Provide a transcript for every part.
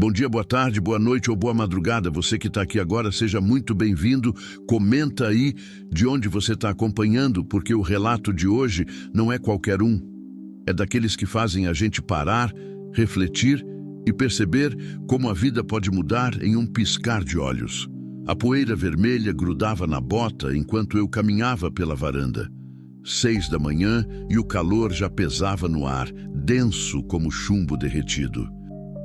Bom dia, boa tarde, boa noite ou boa madrugada. Você que está aqui agora, seja muito bem-vindo. Comenta aí de onde você está acompanhando, porque o relato de hoje não é qualquer um. É daqueles que fazem a gente parar, refletir e perceber como a vida pode mudar em um piscar de olhos. A poeira vermelha grudava na bota enquanto eu caminhava pela varanda. 6 da manhã e o calor já pesava no ar, denso como chumbo derretido.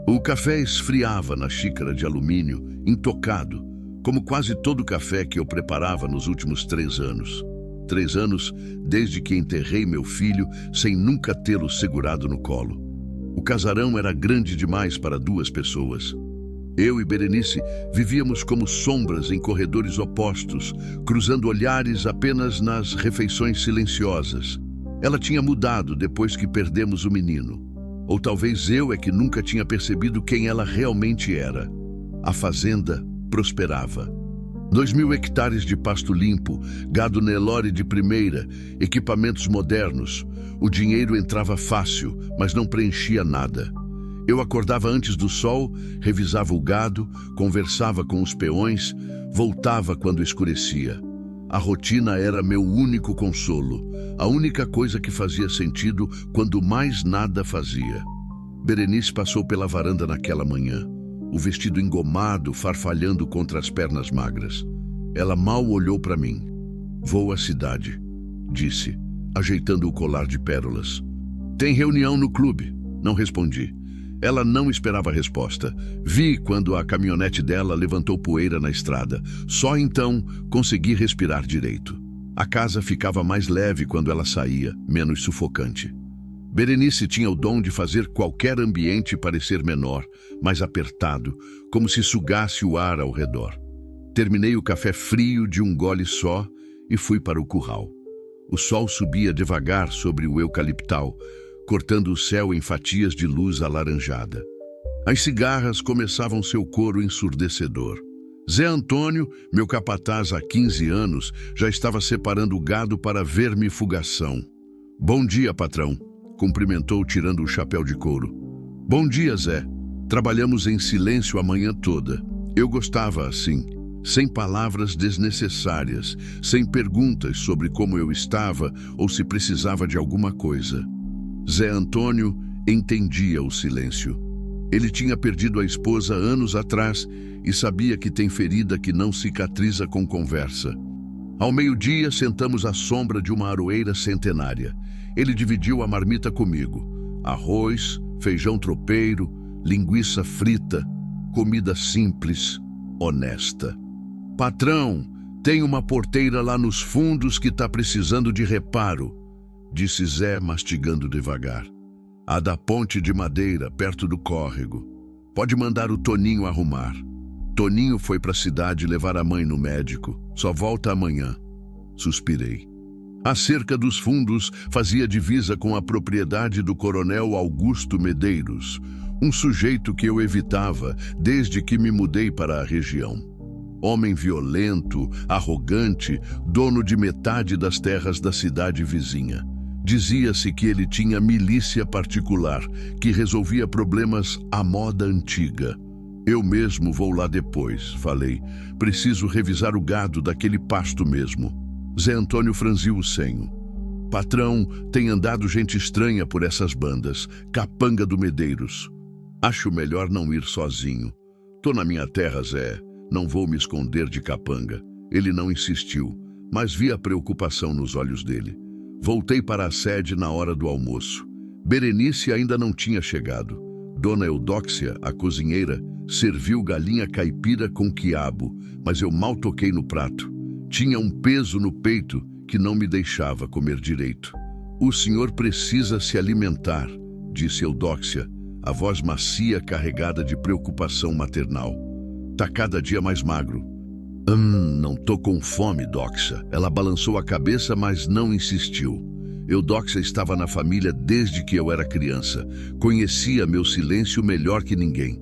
O café esfriava na xícara de alumínio, intocado, como quase todo o café que eu preparava nos últimos 3 anos. 3 anos desde que enterrei meu filho sem nunca tê-lo segurado no colo. O casarão era grande demais para 2 pessoas. Eu e Berenice vivíamos como sombras em corredores opostos, cruzando olhares apenas nas refeições silenciosas. Ela tinha mudado depois que perdemos o menino. Ou talvez eu é que nunca tinha percebido quem ela realmente era. A fazenda prosperava. 2.000 hectares de pasto limpo, gado Nelore de primeira, equipamentos modernos. O dinheiro entrava fácil, mas não preenchia nada. Eu acordava antes do sol, revisava o gado, conversava com os peões, voltava quando escurecia. A rotina era meu único consolo, a única coisa que fazia sentido quando mais nada fazia. Berenice passou pela varanda naquela manhã, o vestido engomado farfalhando contra as pernas magras. Ela mal olhou para mim. "Vou à cidade", disse, ajeitando o colar de pérolas. "Tem reunião no clube", não respondi. Ela não esperava a resposta. Vi quando a caminhonete dela levantou poeira na estrada. Só então consegui respirar direito. A casa ficava mais leve quando ela saía, menos sufocante. Berenice tinha o dom de fazer qualquer ambiente parecer menor, mais apertado, como se sugasse o ar ao redor. Terminei o café frio de um gole só e fui para o curral. O sol subia devagar sobre o eucaliptal, cortando o céu em fatias de luz alaranjada. As cigarras começavam seu coro ensurdecedor. Zé Antônio, meu capataz há 15 anos, já estava separando o gado para vermifugação. "Bom dia, patrão", cumprimentou tirando o chapéu de couro. "Bom dia, Zé. Trabalhamos em silêncio a manhã toda. Eu gostava assim, sem palavras desnecessárias, sem perguntas sobre como eu estava ou se precisava de alguma coisa." Zé Antônio entendia o silêncio. Ele tinha perdido a esposa anos atrás e sabia que tem ferida que não cicatriza com conversa. Ao meio-dia, sentamos à sombra de uma aroeira centenária. Ele dividiu a marmita comigo. Arroz, feijão tropeiro, linguiça frita, comida simples, honesta. "Patrão, tem uma porteira lá nos fundos que está precisando de reparo", disse Zé, mastigando devagar. "A da ponte de madeira, perto do córrego. Pode mandar o Toninho arrumar." Toninho foi para a cidade levar a mãe no médico. Só volta amanhã. Suspirei. A cerca dos fundos fazia divisa com a propriedade do coronel Augusto Medeiros, um sujeito que eu evitava desde que me mudei para a região. Homem violento, arrogante, dono de metade das terras da cidade vizinha. Dizia-se que ele tinha milícia particular, que resolvia problemas à moda antiga. "Eu mesmo vou lá depois", falei. "Preciso revisar o gado daquele pasto mesmo." Zé Antônio franziu o senho. "Patrão, tem andado gente estranha por essas bandas, capanga do Medeiros. Acho melhor não ir sozinho. Tô na minha terra, Zé. Não vou me esconder de capanga." Ele não insistiu, mas vi a preocupação nos olhos dele. Voltei para a sede na hora do almoço. Berenice ainda não tinha chegado. Dona Eudóxia, a cozinheira, serviu galinha caipira com quiabo, mas eu mal toquei no prato. Tinha um peso no peito que não me deixava comer direito. "O senhor precisa se alimentar", disse Eudóxia, a voz macia carregada de preocupação maternal. "Tá cada dia mais magro." Não tô com fome, Doxa." Ela balançou a cabeça, mas não insistiu. Eudóxia estava na família desde que eu era criança. Conhecia meu silêncio melhor que ninguém.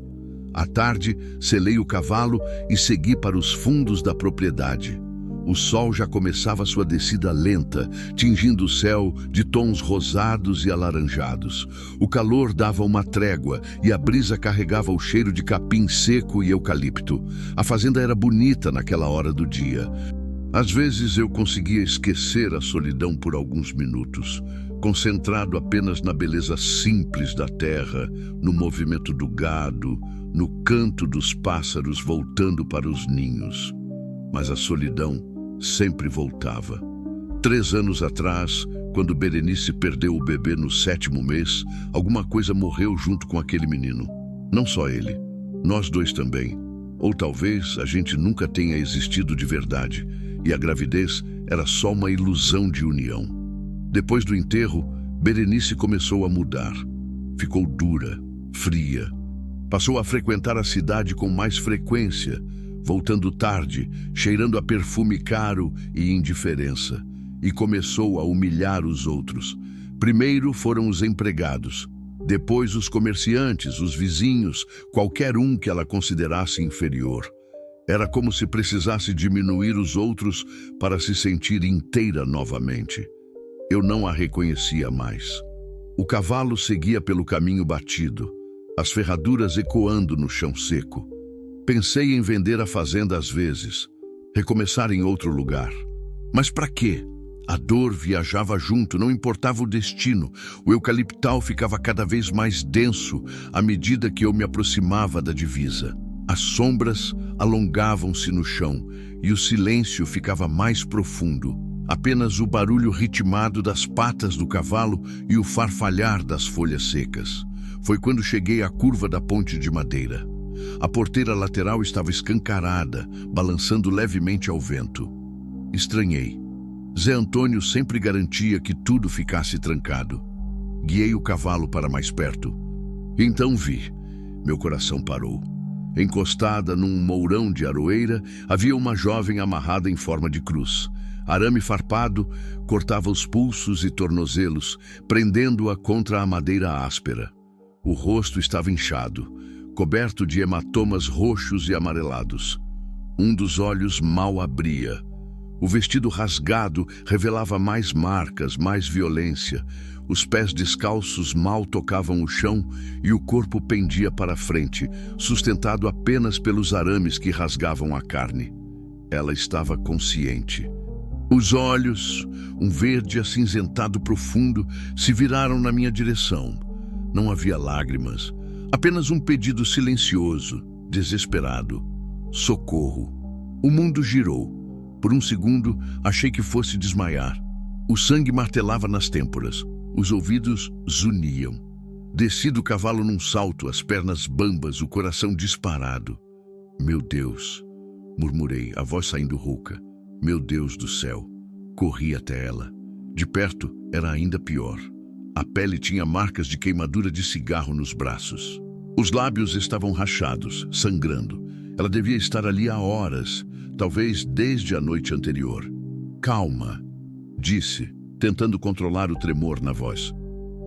À tarde, selei o cavalo e segui para os fundos da propriedade. O sol já começava sua descida lenta, tingindo o céu de tons rosados e alaranjados. O calor dava uma trégua e a brisa carregava o cheiro de capim seco e eucalipto. A fazenda era bonita naquela hora do dia. Às vezes eu conseguia esquecer a solidão por alguns minutos, concentrado apenas na beleza simples da terra, no movimento do gado, no canto dos pássaros voltando para os ninhos. Mas a solidão sempre voltava. 3 anos atrás, quando Berenice perdeu o bebê no 7º mês, alguma coisa morreu junto com aquele menino. Não só ele, nós dois também. Ou talvez a gente nunca tenha existido de verdade, e a gravidez era só uma ilusão de união. Depois do enterro, Berenice começou a mudar. Ficou dura, fria. Passou a frequentar a cidade com mais frequência, voltando tarde, cheirando a perfume caro e indiferença. E começou a humilhar os outros. Primeiro foram os empregados, depois os comerciantes, os vizinhos, qualquer um que ela considerasse inferior. Era como se precisasse diminuir os outros para se sentir inteira novamente. Eu não a reconhecia mais. O cavalo seguia pelo caminho batido, as ferraduras ecoando no chão seco. Pensei em vender a fazenda às vezes, recomeçar em outro lugar. Mas para quê? A dor viajava junto, não importava o destino. O eucaliptal ficava cada vez mais denso à medida que eu me aproximava da divisa. As sombras alongavam-se no chão e o silêncio ficava mais profundo. Apenas o barulho ritmado das patas do cavalo e o farfalhar das folhas secas. Foi quando cheguei à curva da ponte de madeira. A porteira lateral estava escancarada, balançando levemente ao vento. Estranhei. Zé Antônio sempre garantia que tudo ficasse trancado. Guiei o cavalo para mais perto. Então vi. Meu coração parou. Encostada num mourão de aroeira, havia uma jovem amarrada em forma de cruz. Arame farpado cortava os pulsos e tornozelos, prendendo-a contra a madeira áspera. O rosto estava inchado, coberto de hematomas roxos e amarelados. Um dos olhos mal abria. O vestido rasgado revelava mais marcas, mais violência. Os pés descalços mal tocavam o chão e o corpo pendia para frente, sustentado apenas pelos arames que rasgavam a carne. Ela estava consciente. Os olhos, um verde acinzentado profundo, se viraram na minha direção. Não havia lágrimas, apenas um pedido silencioso, desesperado. Socorro. O mundo girou. Por um segundo, achei que fosse desmaiar. O sangue martelava nas têmporas. Os ouvidos zuniam. Desci do cavalo num salto, as pernas bambas, o coração disparado. Meu Deus, murmurei, a voz saindo rouca. Meu Deus do céu. Corri até ela. De perto, era ainda pior. A pele tinha marcas de queimadura de cigarro nos braços. Os lábios estavam rachados, sangrando. Ela devia estar ali há horas, talvez desde a noite anterior. Calma, disse, tentando controlar o tremor na voz.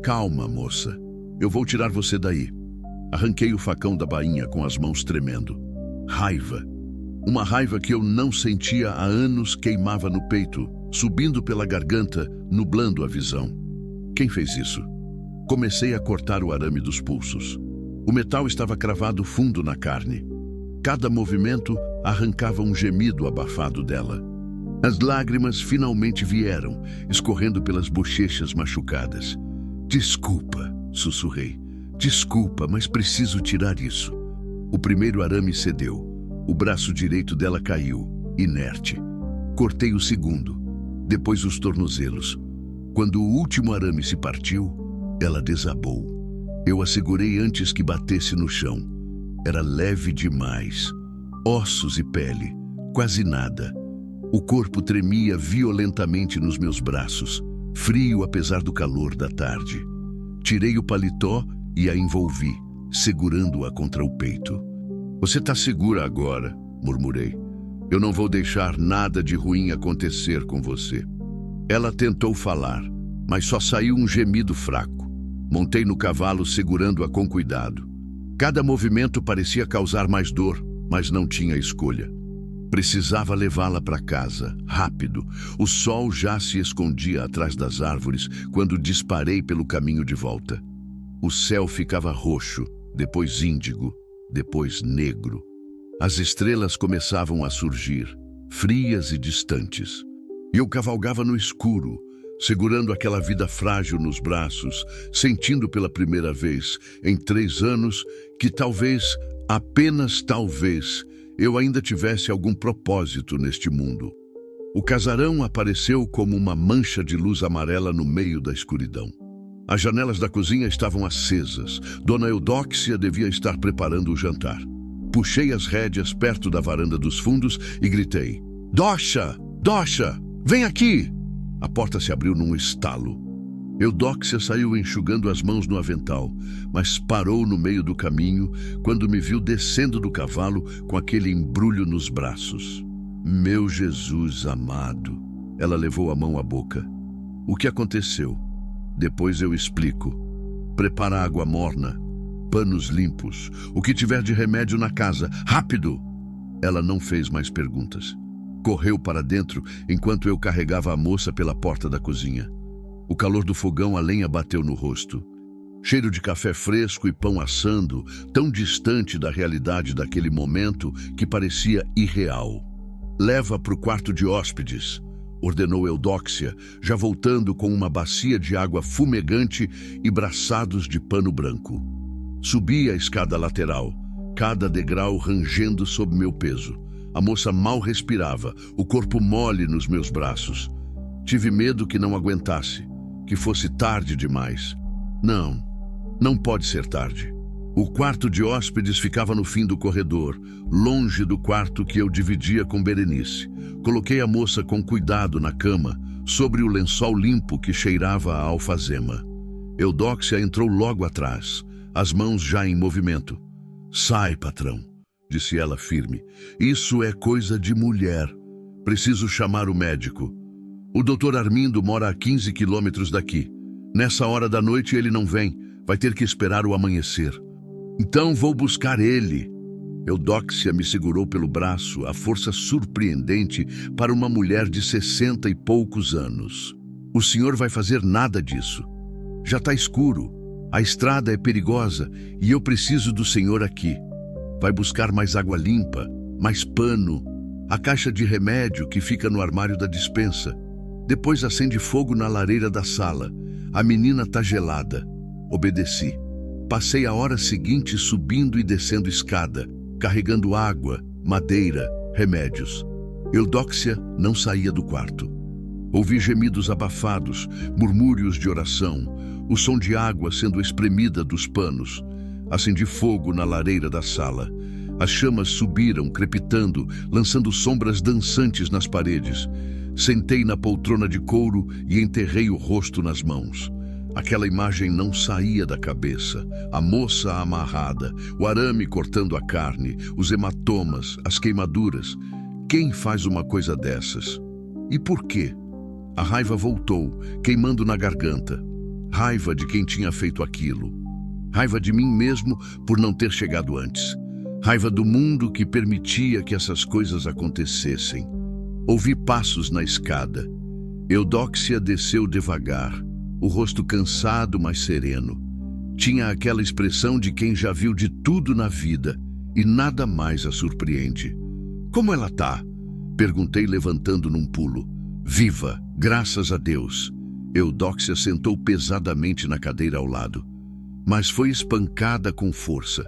Calma, moça. Eu vou tirar você daí. Arranquei o facão da bainha com as mãos tremendo. Raiva. Uma raiva que eu não sentia há anos queimava no peito, subindo pela garganta, nublando a visão. Quem fez isso? Comecei a cortar o arame dos pulsos. O metal estava cravado fundo na carne. Cada movimento arrancava um gemido abafado dela. As lágrimas finalmente vieram, escorrendo pelas bochechas machucadas. Desculpa, sussurrei. Desculpa, mas preciso tirar isso. O primeiro arame cedeu. O braço direito dela caiu, inerte. Cortei o segundo, depois os tornozelos. Quando o último arame se partiu, ela desabou. Eu a segurei antes que batesse no chão. Era leve demais. Ossos e pele, quase nada. O corpo tremia violentamente nos meus braços, frio apesar do calor da tarde. Tirei o paletó e a envolvi, segurando-a contra o peito. Você está segura agora, murmurei. Eu não vou deixar nada de ruim acontecer com você. Ela tentou falar, mas só saiu um gemido fraco. Montei no cavalo segurando-a com cuidado. Cada movimento parecia causar mais dor, mas não tinha escolha. Precisava levá-la para casa, rápido. O sol já se escondia atrás das árvores quando disparei pelo caminho de volta. O céu ficava roxo, depois índigo, depois negro. As estrelas começavam a surgir, frias e distantes. E eu cavalgava no escuro, segurando aquela vida frágil nos braços, sentindo pela primeira vez, em 3 anos, que talvez, apenas talvez, eu ainda tivesse algum propósito neste mundo. O casarão apareceu como uma mancha de luz amarela no meio da escuridão. As janelas da cozinha estavam acesas. Dona Eudóxia devia estar preparando o jantar. Puxei as rédeas perto da varanda dos fundos e gritei: "Doxa! Doxa! Vem aqui!" A porta se abriu num estalo. Eudóxia saiu enxugando as mãos no avental, mas parou no meio do caminho quando me viu descendo do cavalo com aquele embrulho nos braços. Meu Jesus amado! Ela levou a mão à boca. O que aconteceu? Depois eu explico. Prepara água morna, panos limpos, o que tiver de remédio na casa, rápido! Ela não fez mais perguntas. Correu para dentro enquanto eu carregava a moça pela porta da cozinha. O calor do fogão a lenha bateu no rosto. Cheiro de café fresco e pão assando, tão distante da realidade daquele momento que parecia irreal. "Leva para o quarto de hóspedes", ordenou Eudóxia, já voltando com uma bacia de água fumegante e braçados de pano branco. Subi a escada lateral, cada degrau rangendo sob meu peso. A moça mal respirava, o corpo mole nos meus braços. Tive medo que não aguentasse, que fosse tarde demais. Não pode ser tarde. O quarto de hóspedes ficava no fim do corredor, longe do quarto que eu dividia com Berenice. Coloquei a moça com cuidado na cama, sobre o lençol limpo que cheirava a alfazema. Eudóxia entrou logo atrás, as mãos já em movimento. "Sai, patrão", disse ela firme. "Isso é coisa de mulher. Preciso chamar o médico. O doutor Armindo mora a 15 quilômetros daqui. Nessa hora da noite ele não vem, vai ter que esperar o amanhecer." "Então vou buscar ele." Eudóxia me segurou pelo braço, a força surpreendente para uma mulher de 60 e poucos anos. "O senhor vai fazer nada disso. Já está escuro, a estrada é perigosa e eu preciso do senhor aqui. Vai buscar mais água limpa, mais pano, a caixa de remédio que fica no armário da despensa. Depois acende fogo na lareira da sala. A menina está gelada." Obedeci. Passei a hora seguinte subindo e descendo escada, carregando água, madeira, remédios. Eudóxia não saía do quarto. Ouvi gemidos abafados, murmúrios de oração, o som de água sendo espremida dos panos. Acendi fogo na lareira da sala. As chamas subiram, crepitando, lançando sombras dançantes nas paredes. Sentei na poltrona de couro e enterrei o rosto nas mãos. Aquela imagem não saía da cabeça. A moça amarrada, o arame cortando a carne, os hematomas, as queimaduras. Quem faz uma coisa dessas? E por quê? A raiva voltou, queimando na garganta. Raiva de quem tinha feito aquilo. Raiva de mim mesmo por não ter chegado antes. Raiva do mundo que permitia que essas coisas acontecessem. Ouvi passos na escada. Eudóxia desceu devagar, o rosto cansado, mas sereno. Tinha aquela expressão de quem já viu de tudo na vida e nada mais a surpreende. "Como ela tá?" perguntei, levantando num pulo. "Viva, graças a Deus." Eudóxia sentou pesadamente na cadeira ao lado. Mas foi espancada com força.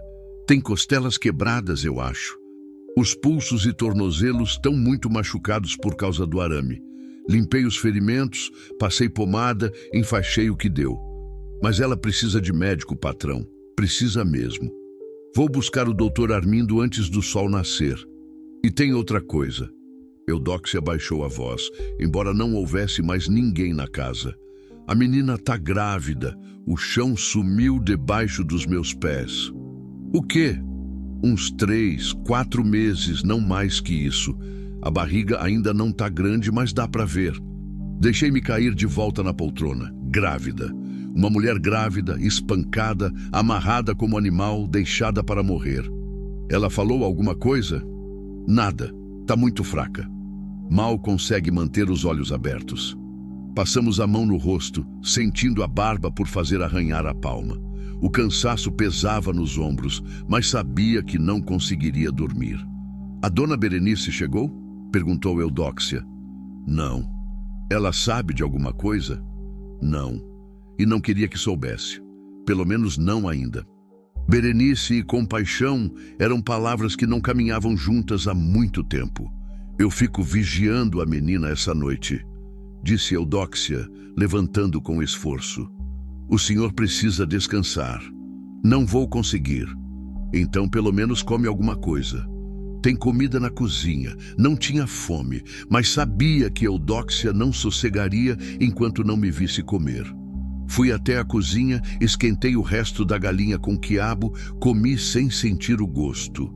Tem costelas quebradas, eu acho. Os pulsos e tornozelos estão muito machucados por causa do arame. Limpei os ferimentos, passei pomada, enfaixei o que deu. Mas ela precisa de médico, patrão. Precisa mesmo. Vou buscar o doutor Armindo antes do sol nascer. E tem outra coisa. Eudóxia baixou a voz, embora não houvesse mais ninguém na casa. A menina tá grávida. O chão sumiu debaixo dos meus pés. O quê? Uns 3, 4 meses, não mais que isso. A barriga ainda não tá grande, mas dá para ver. Deixei-me cair de volta na poltrona. Grávida. Uma mulher grávida, espancada, amarrada como animal, deixada para morrer. Ela falou alguma coisa? Nada. Tá muito fraca. Mal consegue manter os olhos abertos. Passamos a mão no rosto, sentindo a barba por fazer arranhar a palma. O cansaço pesava nos ombros, mas sabia que não conseguiria dormir. A dona Berenice chegou? Perguntou Eudóxia. Não. Ela sabe de alguma coisa? Não. E não queria que soubesse. Pelo menos não ainda. Berenice e compaixão eram palavras que não caminhavam juntas há muito tempo. Eu fico vigiando a menina essa noite, disse Eudóxia, levantando com esforço. O senhor precisa descansar. Não vou conseguir. Então pelo menos come alguma coisa. Tem comida na cozinha. Não tinha fome, mas sabia que Eudóxia não sossegaria enquanto não me visse comer. Fui até a cozinha, esquentei o resto da galinha com quiabo, comi sem sentir o gosto.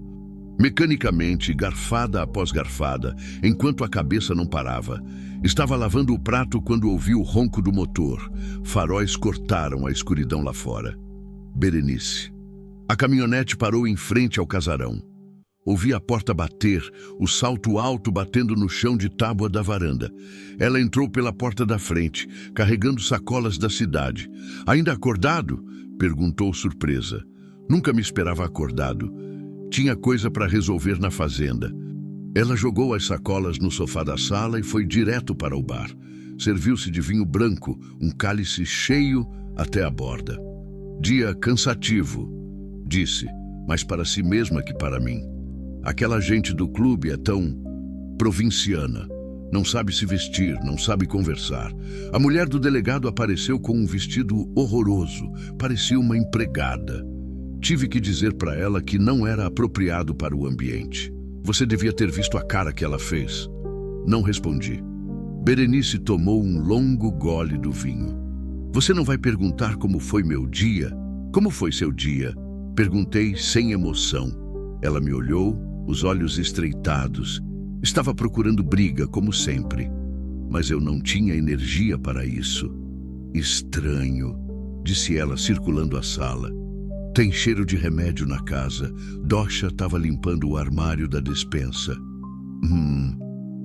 Mecanicamente, garfada após garfada, enquanto a cabeça não parava. Estava lavando o prato quando ouvi o ronco do motor. Faróis cortaram a escuridão lá fora. Berenice. A caminhonete parou em frente ao casarão. Ouvi a porta bater, o salto alto batendo no chão de tábua da varanda. Ela entrou pela porta da frente, carregando sacolas da cidade. Ainda acordado? Perguntou surpresa. Nunca me esperava acordado. Tinha coisa para resolver na fazenda. Ela jogou as sacolas no sofá da sala e foi direto para o bar. Serviu-se de vinho branco, um cálice cheio até a borda. Dia cansativo, disse, mas para si mesma que para mim. Aquela gente do clube é tão provinciana. Não sabe se vestir, não sabe conversar. A mulher do delegado apareceu com um vestido horroroso. Parecia uma empregada. Tive que dizer para ela que não era apropriado para o ambiente. Você devia ter visto a cara que ela fez. Não respondi. Berenice tomou um longo gole do vinho. Você não vai perguntar como foi meu dia? Como foi seu dia? Perguntei sem emoção. Ela me olhou, os olhos estreitados. Estava procurando briga, como sempre. Mas eu não tinha energia para isso. Estranho, disse ela, circulando a sala. Tem cheiro de remédio na casa. Doxa estava limpando o armário da despensa.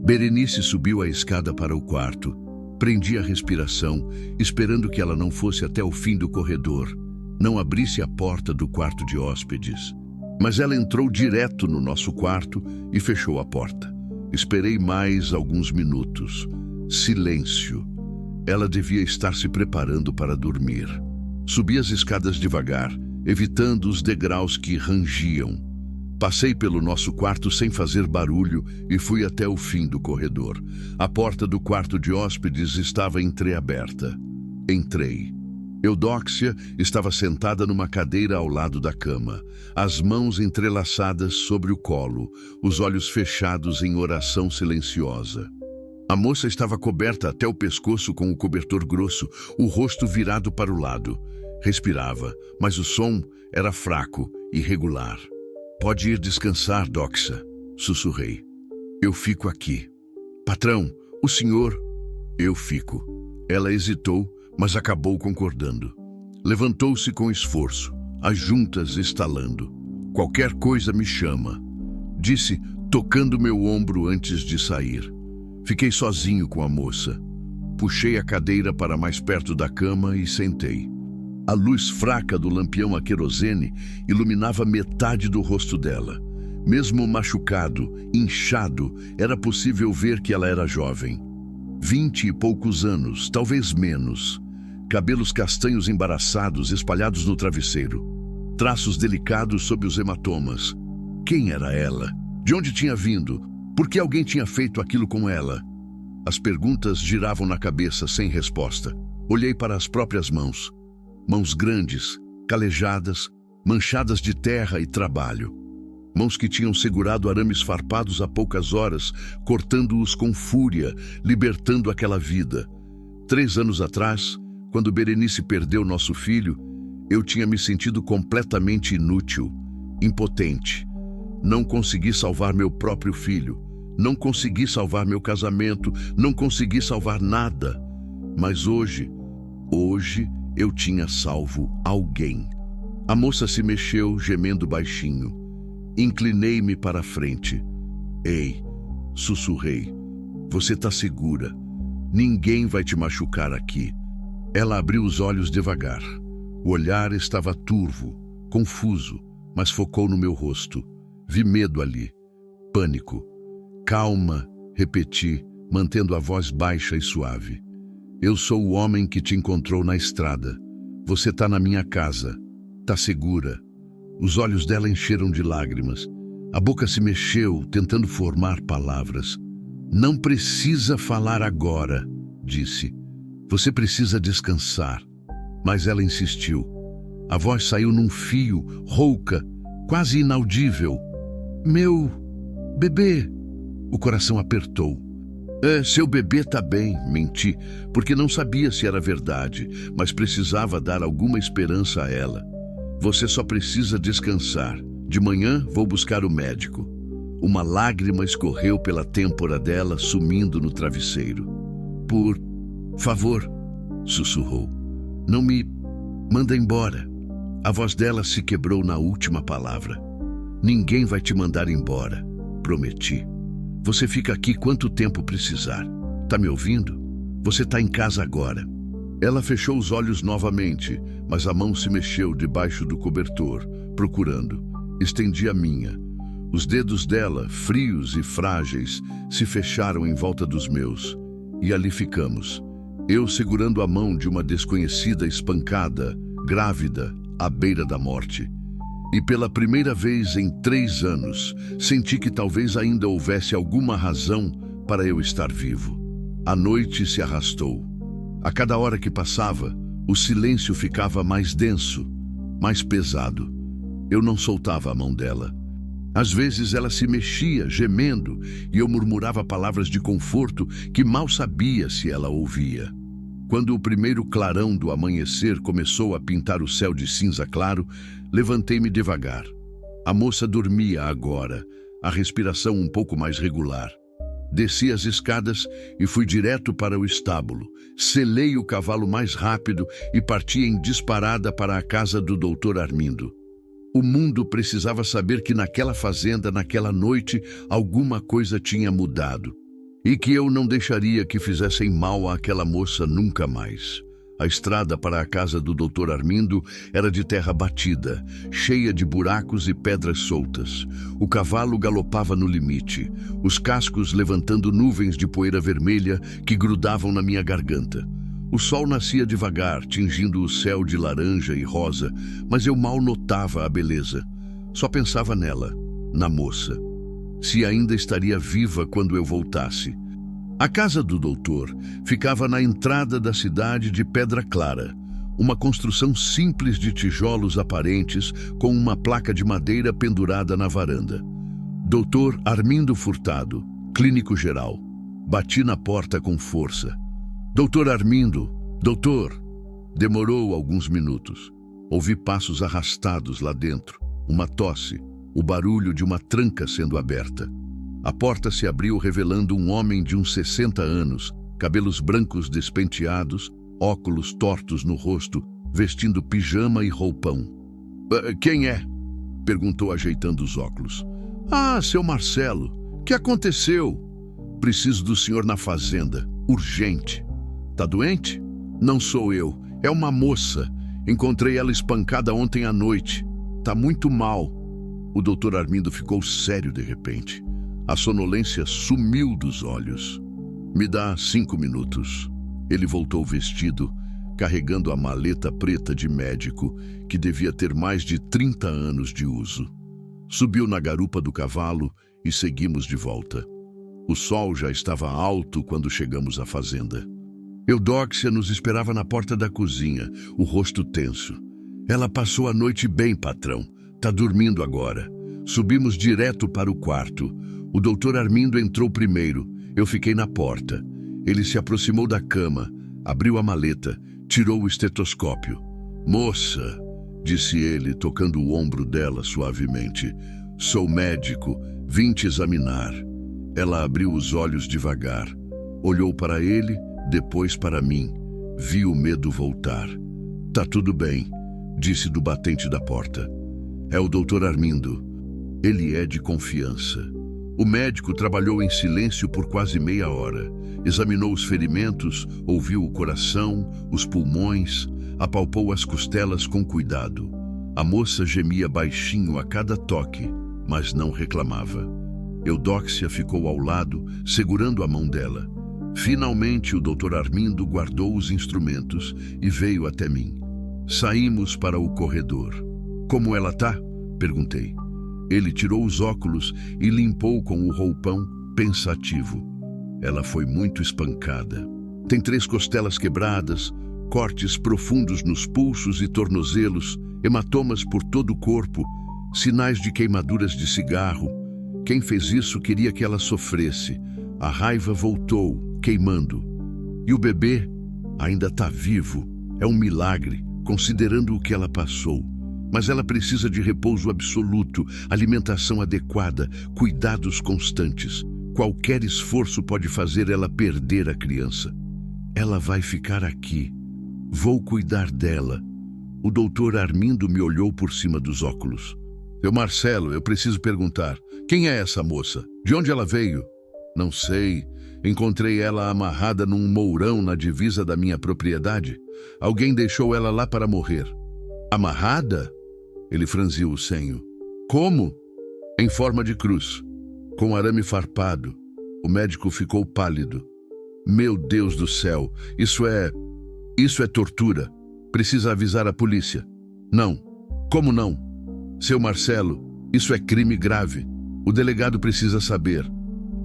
Berenice subiu a escada para o quarto. Prendi a respiração, esperando que ela não fosse até o fim do corredor. Não abrisse a porta do quarto de hóspedes. Mas ela entrou direto no nosso quarto e fechou a porta. Esperei mais alguns minutos. Silêncio. Ela devia estar se preparando para dormir. Subi as escadas devagar, evitando os degraus que rangiam. Passei pelo nosso quarto sem fazer barulho e fui até o fim do corredor. A porta do quarto de hóspedes estava entreaberta. Entrei. Eudóxia estava sentada numa cadeira ao lado da cama, as mãos entrelaçadas sobre o colo, os olhos fechados em oração silenciosa. A moça estava coberta até o pescoço com o cobertor grosso, o rosto virado para o lado. Respirava, mas o som era fraco, irregular. Pode ir descansar, Doxa, sussurrei. Eu fico aqui. Patrão, o senhor... Eu fico. Ela hesitou, mas acabou concordando. Levantou-se com esforço, as juntas estalando. Qualquer coisa me chama, disse, tocando meu ombro antes de sair. Fiquei sozinho com a moça. Puxei a cadeira para mais perto da cama e sentei. A luz fraca do lampião a querosene iluminava metade do rosto dela. Mesmo machucado, inchado, era possível ver que ela era jovem. 20 e poucos anos, talvez menos. Cabelos castanhos embaraçados espalhados no travesseiro. Traços delicados sob os hematomas. Quem era ela? De onde tinha vindo? Por que alguém tinha feito aquilo com ela? As perguntas giravam na cabeça sem resposta. Olhei para as próprias mãos. Mãos grandes, calejadas, manchadas de terra e trabalho. Mãos que tinham segurado arames farpados há poucas horas, cortando-os com fúria, libertando aquela vida. 3 anos atrás, quando Berenice perdeu nosso filho, eu tinha me sentido completamente inútil, impotente. Não consegui salvar meu próprio filho, não consegui salvar meu casamento, não consegui salvar nada. Mas hoje eu tinha salvo alguém. A moça se mexeu, gemendo baixinho. Inclinei-me para a frente. Ei, sussurrei. Você tá segura. Ninguém vai te machucar aqui. Ela abriu os olhos devagar. O olhar estava turvo, confuso, mas focou no meu rosto. Vi medo ali. Pânico. Calma, repeti, mantendo a voz baixa e suave. Eu sou o homem que te encontrou na estrada. Você tá na minha casa. Tá segura. Os olhos dela encheram de lágrimas. A boca se mexeu, tentando formar palavras. Não precisa falar agora, disse. Você precisa descansar. Mas ela insistiu. A voz saiu num fio, rouca, quase inaudível. Meu bebê. O coração apertou. Seu bebê tá bem, menti, porque não sabia se era verdade, mas precisava dar alguma esperança a ela. Você só precisa descansar. De manhã vou buscar o médico. Uma lágrima escorreu pela têmpora dela, sumindo no travesseiro. Por favor, sussurrou. Não me manda embora. A voz dela se quebrou na última palavra. Ninguém vai te mandar embora, prometi. Você fica aqui quanto tempo precisar. Tá me ouvindo? Você tá em casa agora. Ela fechou os olhos novamente, mas a mão se mexeu debaixo do cobertor, procurando. Estendi a minha. Os dedos dela, frios e frágeis, se fecharam em volta dos meus. E ali ficamos. Eu segurando a mão de uma desconhecida espancada, grávida, à beira da morte. E pela primeira vez em 3 anos, senti que talvez ainda houvesse alguma razão para eu estar vivo. A noite se arrastou. A cada hora que passava, o silêncio ficava mais denso, mais pesado. Eu não soltava a mão dela. Às vezes ela se mexia, gemendo, e eu murmurava palavras de conforto que mal sabia se ela ouvia. Quando o primeiro clarão do amanhecer começou a pintar o céu de cinza claro, levantei-me devagar. A moça dormia agora, a respiração um pouco mais regular. Desci as escadas e fui direto para o estábulo. Selei o cavalo mais rápido e parti em disparada para a casa do Dr. Armindo. O mundo precisava saber que naquela fazenda, naquela noite, alguma coisa tinha mudado. E que eu não deixaria que fizessem mal àquela moça nunca mais. A estrada para a casa do Dr. Armindo era de terra batida, cheia de buracos e pedras soltas. O cavalo galopava no limite, os cascos levantando nuvens de poeira vermelha que grudavam na minha garganta. O sol nascia devagar, tingindo o céu de laranja e rosa, mas eu mal notava a beleza. Só pensava nela, na moça. Se ainda estaria viva quando eu voltasse. A casa do doutor ficava na entrada da cidade de Pedra Clara, uma construção simples de tijolos aparentes com uma placa de madeira pendurada na varanda. Dr. Armindo Furtado, clínico geral. Bati na porta com força. Dr. Armindo, doutor! Demorou alguns minutos. Ouvi passos arrastados lá dentro, uma tosse, o barulho de uma tranca sendo aberta. A porta se abriu revelando um homem de uns 60 anos, cabelos brancos despenteados, óculos tortos no rosto, vestindo pijama e roupão. Quem é? Perguntou ajeitando os óculos. Seu Marcelo. O que aconteceu? Preciso do senhor na fazenda. Urgente. Tá doente? Não sou eu. É uma moça. Encontrei ela espancada ontem à noite. Tá muito mal. O doutor Armindo ficou sério de repente. A sonolência sumiu dos olhos. Me dá 5 minutos. Ele voltou vestido, carregando a maleta preta de médico, que devia ter mais de 30 anos de uso. Subiu na garupa do cavalo e seguimos de volta. O sol já estava alto quando chegamos à fazenda. Eudóxia nos esperava na porta da cozinha, o rosto tenso. Ela passou a noite bem, patrão. Tá dormindo agora. Subimos direto para o quarto. O doutor Armindo entrou primeiro. Eu fiquei na porta. Ele se aproximou da cama, abriu a maleta, tirou o estetoscópio. Moça, disse ele, tocando o ombro dela suavemente. Sou médico, vim te examinar. Ela abriu os olhos devagar. Olhou para ele, depois para mim. Vi o medo voltar. Tá tudo bem, disse do batente da porta. É o doutor Armindo. Ele é de confiança. O médico trabalhou em silêncio por quase meia hora. Examinou os ferimentos, ouviu o coração, os pulmões, apalpou as costelas com cuidado. A moça gemia baixinho a cada toque, mas não reclamava. Eudóxia ficou ao lado, segurando a mão dela. Finalmente, o Dr. Armindo guardou os instrumentos e veio até mim. Saímos para o corredor. Como ela tá? Perguntei. Ele tirou os óculos e limpou com o roupão, pensativo. Ela foi muito espancada. Tem 3 costelas quebradas, cortes profundos nos pulsos e tornozelos, hematomas por todo o corpo, sinais de queimaduras de cigarro. Quem fez isso queria que ela sofresse. A raiva voltou, queimando. E o bebê ainda está vivo. É um milagre, considerando o que ela passou. Mas ela precisa de repouso absoluto, alimentação adequada, cuidados constantes. Qualquer esforço pode fazer ela perder a criança. Ela vai ficar aqui. Vou cuidar dela. O doutor Armindo me olhou por cima dos óculos. Seu Marcelo, eu preciso perguntar. Quem é essa moça? De onde ela veio? Não sei. Encontrei ela amarrada num mourão na divisa da minha propriedade. Alguém deixou ela lá para morrer. Amarrada? Ele franziu o senho. Como? Em forma de cruz, com arame farpado. O médico ficou pálido. Meu Deus do céu, isso é tortura. Precisa avisar a polícia. Não. Como não? Seu Marcelo, isso é crime grave. O delegado precisa saber.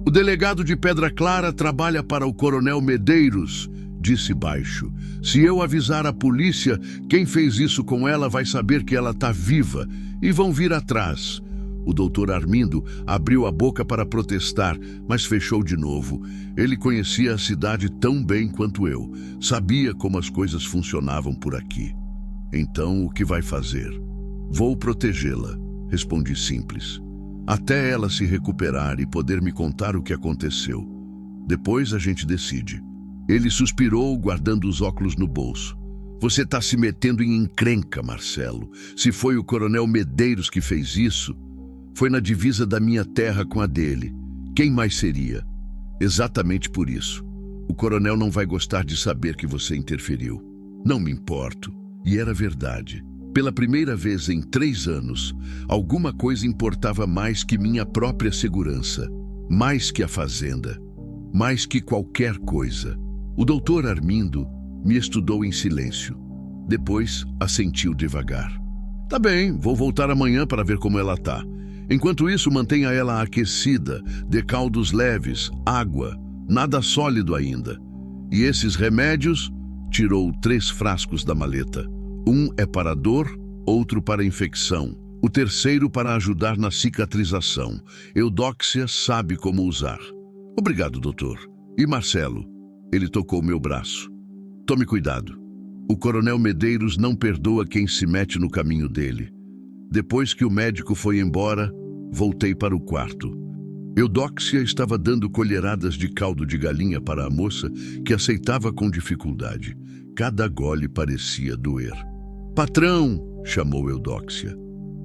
O delegado de Pedra Clara trabalha para o Coronel Medeiros, disse baixo. Se eu avisar a polícia, quem fez isso com ela vai saber que ela está viva e vão vir atrás. O doutor Armindo abriu a boca para protestar, mas fechou de novo. Ele conhecia a cidade tão bem quanto eu. Sabia como as coisas funcionavam por aqui. Então, o que vai fazer? Vou protegê-la, respondi simples. Até ela se recuperar e poder me contar o que aconteceu. Depois a gente decide. Ele suspirou, guardando os óculos no bolso. Você está se metendo em encrenca, Marcelo. Se foi o Coronel Medeiros que fez isso, foi na divisa da minha terra com a dele. Quem mais seria? Exatamente por isso. O coronel não vai gostar de saber que você interferiu. Não me importo. E era verdade. Pela primeira vez em 3 anos, alguma coisa importava mais que minha própria segurança. Mais que a fazenda. Mais que qualquer coisa. O doutor Armindo me estudou em silêncio. Depois, assentiu devagar. Tá bem, vou voltar amanhã para ver como ela tá. Enquanto isso, mantenha ela aquecida, dê caldos leves, água, nada sólido ainda. E esses remédios? Tirou 3 frascos da maleta. Um é para dor, outro para infecção. O terceiro para ajudar na cicatrização. Eudóxia sabe como usar. Obrigado, doutor. E Marcelo? Ele tocou meu braço. Tome cuidado. O Coronel Medeiros não perdoa quem se mete no caminho dele. Depois que o médico foi embora, voltei para o quarto. Eudóxia estava dando colheradas de caldo de galinha para a moça, que aceitava com dificuldade. Cada gole parecia doer. Patrão, chamou Eudóxia.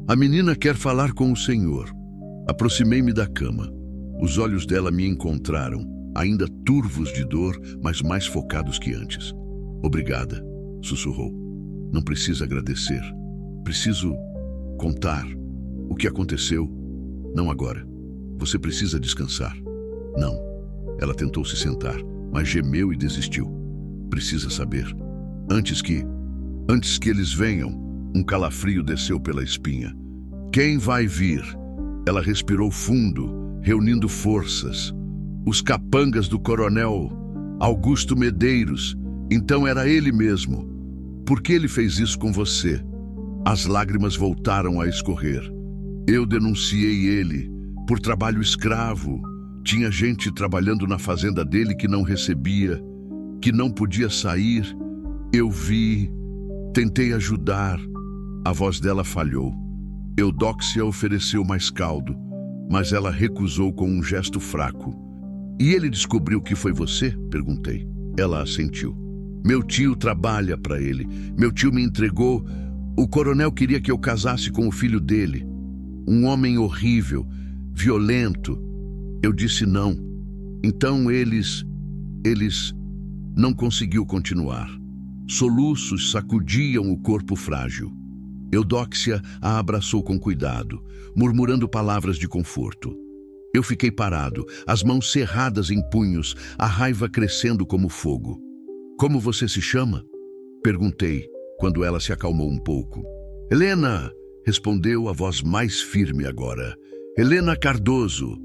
A menina quer falar com o senhor. Aproximei-me da cama. Os olhos dela me encontraram, ainda turvos de dor, mas mais focados que antes. Obrigada, sussurrou. Não precisa agradecer. Preciso contar o que aconteceu. Não agora. Você precisa descansar. Não. Ela tentou se sentar, mas gemeu e desistiu. Precisa saber. Antes que eles venham, um calafrio desceu pela espinha. Quem vai vir? Ela respirou fundo, reunindo forças. Os capangas do Coronel Augusto Medeiros. Então era ele mesmo. Por que ele fez isso com você? As lágrimas voltaram a escorrer. Eu denunciei ele por trabalho escravo. Tinha gente trabalhando na fazenda dele que não recebia, que não podia sair. Eu vi, tentei ajudar. A voz dela falhou. Eudóxia ofereceu mais caldo, mas ela recusou com um gesto fraco. E ele descobriu que foi você? Perguntei. Ela assentiu. Meu tio trabalha para ele. Meu tio me entregou. O coronel queria que eu casasse com o filho dele. Um homem horrível, violento. Eu disse não. Então eles... Não conseguiu continuar. Soluços sacudiam o corpo frágil. Eudóxia a abraçou com cuidado, murmurando palavras de conforto. Eu fiquei parado, as mãos cerradas em punhos, a raiva crescendo como fogo. Como você se chama? Perguntei, quando ela se acalmou um pouco. Helena, respondeu a voz mais firme agora. Helena Cardoso.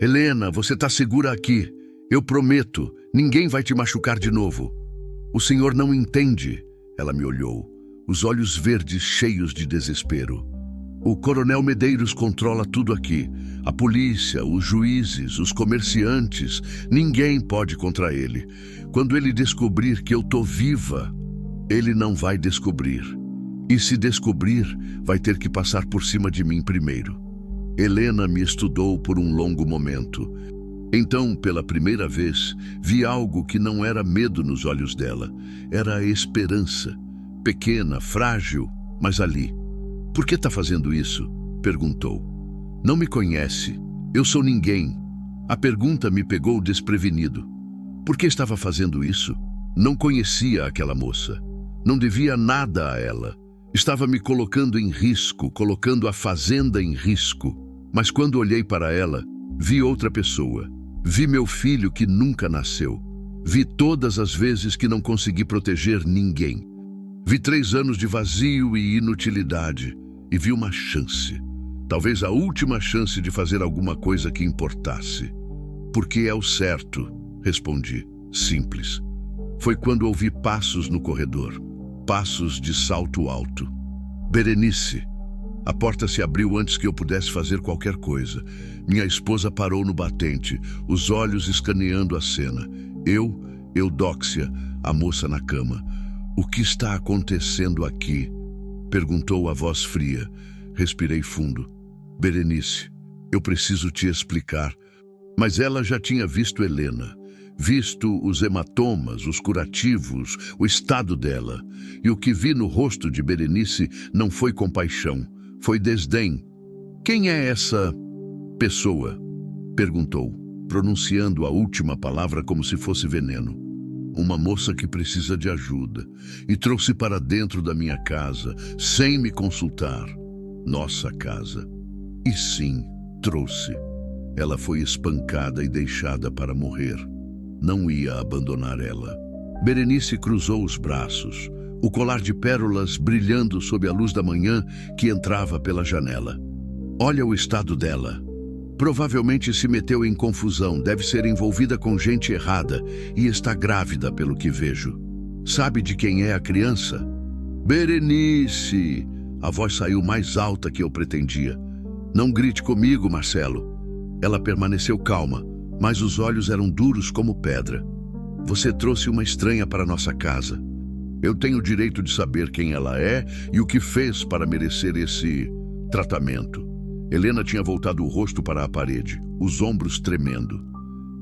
Helena, você está segura aqui. Eu prometo, ninguém vai te machucar de novo. O senhor não entende. Ela me olhou, os olhos verdes cheios de desespero. O coronel Medeiros controla tudo aqui. A polícia, os juízes, os comerciantes, ninguém pode contra ele. Quando ele descobrir que eu tô viva, ele não vai descobrir. E se descobrir, vai ter que passar por cima de mim primeiro. Helena me estudou por um longo momento. Então, pela primeira vez, vi algo que não era medo nos olhos dela. Era a esperança. Pequena, frágil, mas ali. Por que está fazendo isso? Perguntou. Não me conhece. Eu sou ninguém. A pergunta me pegou desprevenido. Por que estava fazendo isso? Não conhecia aquela moça. Não devia nada a ela. Estava me colocando em risco, colocando a fazenda em risco. Mas quando olhei para ela, vi outra pessoa. Vi meu filho que nunca nasceu. Vi todas as vezes que não consegui proteger ninguém. Vi 3 anos de vazio e inutilidade. E vi uma chance. Talvez a última chance de fazer alguma coisa que importasse. Porque é o certo, respondi, simples. Foi quando ouvi passos no corredor. Passos de salto alto. Berenice. A porta se abriu antes que eu pudesse fazer qualquer coisa. Minha esposa parou no batente, os olhos escaneando a cena. Eudóxia, a moça na cama. O que está acontecendo aqui? Perguntou a voz fria. Respirei fundo. Berenice, eu preciso te explicar. Mas ela já tinha visto Helena. Visto os hematomas, os curativos, o estado dela. E o que vi no rosto de Berenice não foi compaixão, foi desdém. Quem é essa pessoa? Perguntou, pronunciando a última palavra como se fosse veneno. Uma moça que precisa de ajuda e trouxe para dentro da minha casa, sem me consultar. Nossa casa. E sim, trouxe. Ela foi espancada e deixada para morrer. Não ia abandonar ela. Berenice cruzou os braços, o colar de pérolas brilhando sob a luz da manhã que entrava pela janela. Olha o estado dela. Provavelmente se meteu em confusão, deve ser envolvida com gente errada e está grávida pelo que vejo. Sabe de quem é a criança? Berenice! A voz saiu mais alta que eu pretendia. Não grite comigo, Marcelo. Ela permaneceu calma, mas os olhos eram duros como pedra. Você trouxe uma estranha para nossa casa. Eu tenho o direito de saber quem ela é e o que fez para merecer esse tratamento. Helena tinha voltado o rosto para a parede, os ombros tremendo.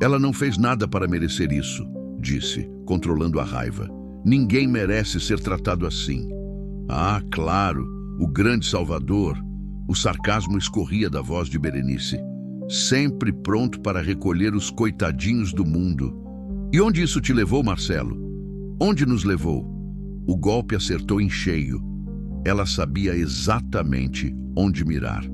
Ela não fez nada para merecer isso, disse, controlando a raiva. Ninguém merece ser tratado assim. Ah, claro, o grande salvador. O sarcasmo escorria da voz de Berenice. Sempre pronto para recolher os coitadinhos do mundo. E onde isso te levou, Marcelo? Onde nos levou? O golpe acertou em cheio. Ela sabia exatamente onde mirar.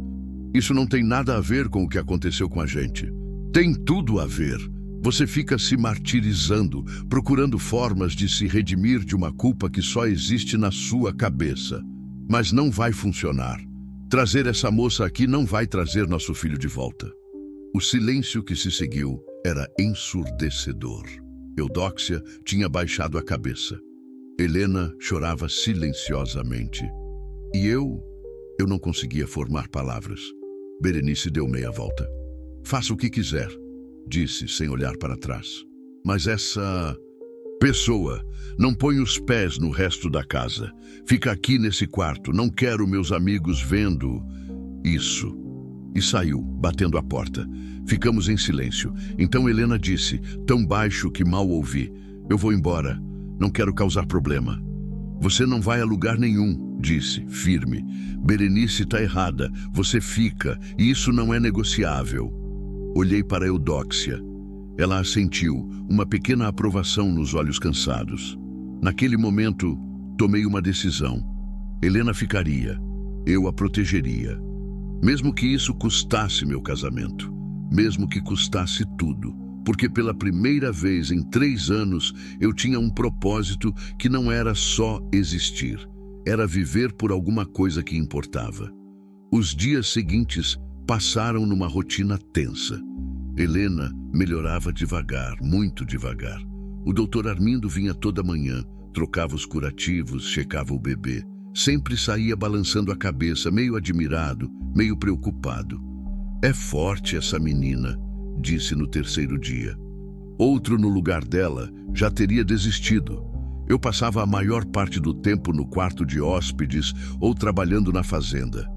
Isso não tem nada a ver com o que aconteceu com a gente. Tem tudo a ver. Você fica se martirizando, procurando formas de se redimir de uma culpa que só existe na sua cabeça. Mas não vai funcionar. Trazer essa moça aqui não vai trazer nosso filho de volta. O silêncio que se seguiu era ensurdecedor. Eudóxia tinha baixado a cabeça. Helena chorava silenciosamente. E eu não conseguia formar palavras. Berenice deu meia volta. Faça o que quiser, disse sem olhar para trás. Mas essa pessoa não põe os pés no resto da casa. Fica aqui nesse quarto, não quero meus amigos vendo isso. E saiu, batendo a porta. Ficamos em silêncio. Então Helena disse, tão baixo que mal ouvi. Eu vou embora, não quero causar problema. Você não vai a lugar nenhum, disse, firme. Berenice está errada, você fica, e isso não é negociável. Olhei para Eudóxia. Ela assentiu, uma pequena aprovação nos olhos cansados. Naquele momento, tomei uma decisão. Helena ficaria. Eu a protegeria. Mesmo que isso custasse meu casamento. Mesmo que custasse tudo. Porque pela primeira vez em 3 anos, eu tinha um propósito que não era só existir. Era viver por alguma coisa que importava. Os dias seguintes passaram numa rotina tensa. Helena melhorava devagar, muito devagar. O doutor Armindo vinha toda manhã, trocava os curativos, checava o bebê. Sempre saía balançando a cabeça, meio admirado, meio preocupado. "É forte essa menina", disse no 3º dia. Outro no lugar dela já teria desistido. Eu passava a maior parte do tempo no quarto de hóspedes ou trabalhando na fazenda.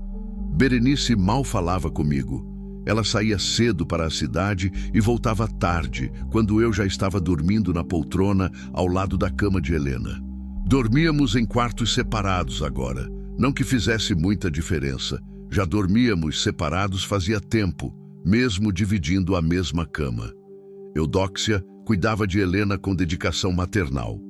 Berenice mal falava comigo. Ela saía cedo para a cidade e voltava tarde, quando eu já estava dormindo na poltrona ao lado da cama de Helena. Dormíamos em quartos separados agora. Não que fizesse muita diferença. Já dormíamos separados fazia tempo, mesmo dividindo a mesma cama. Eudóxia cuidava de Helena com dedicação maternal.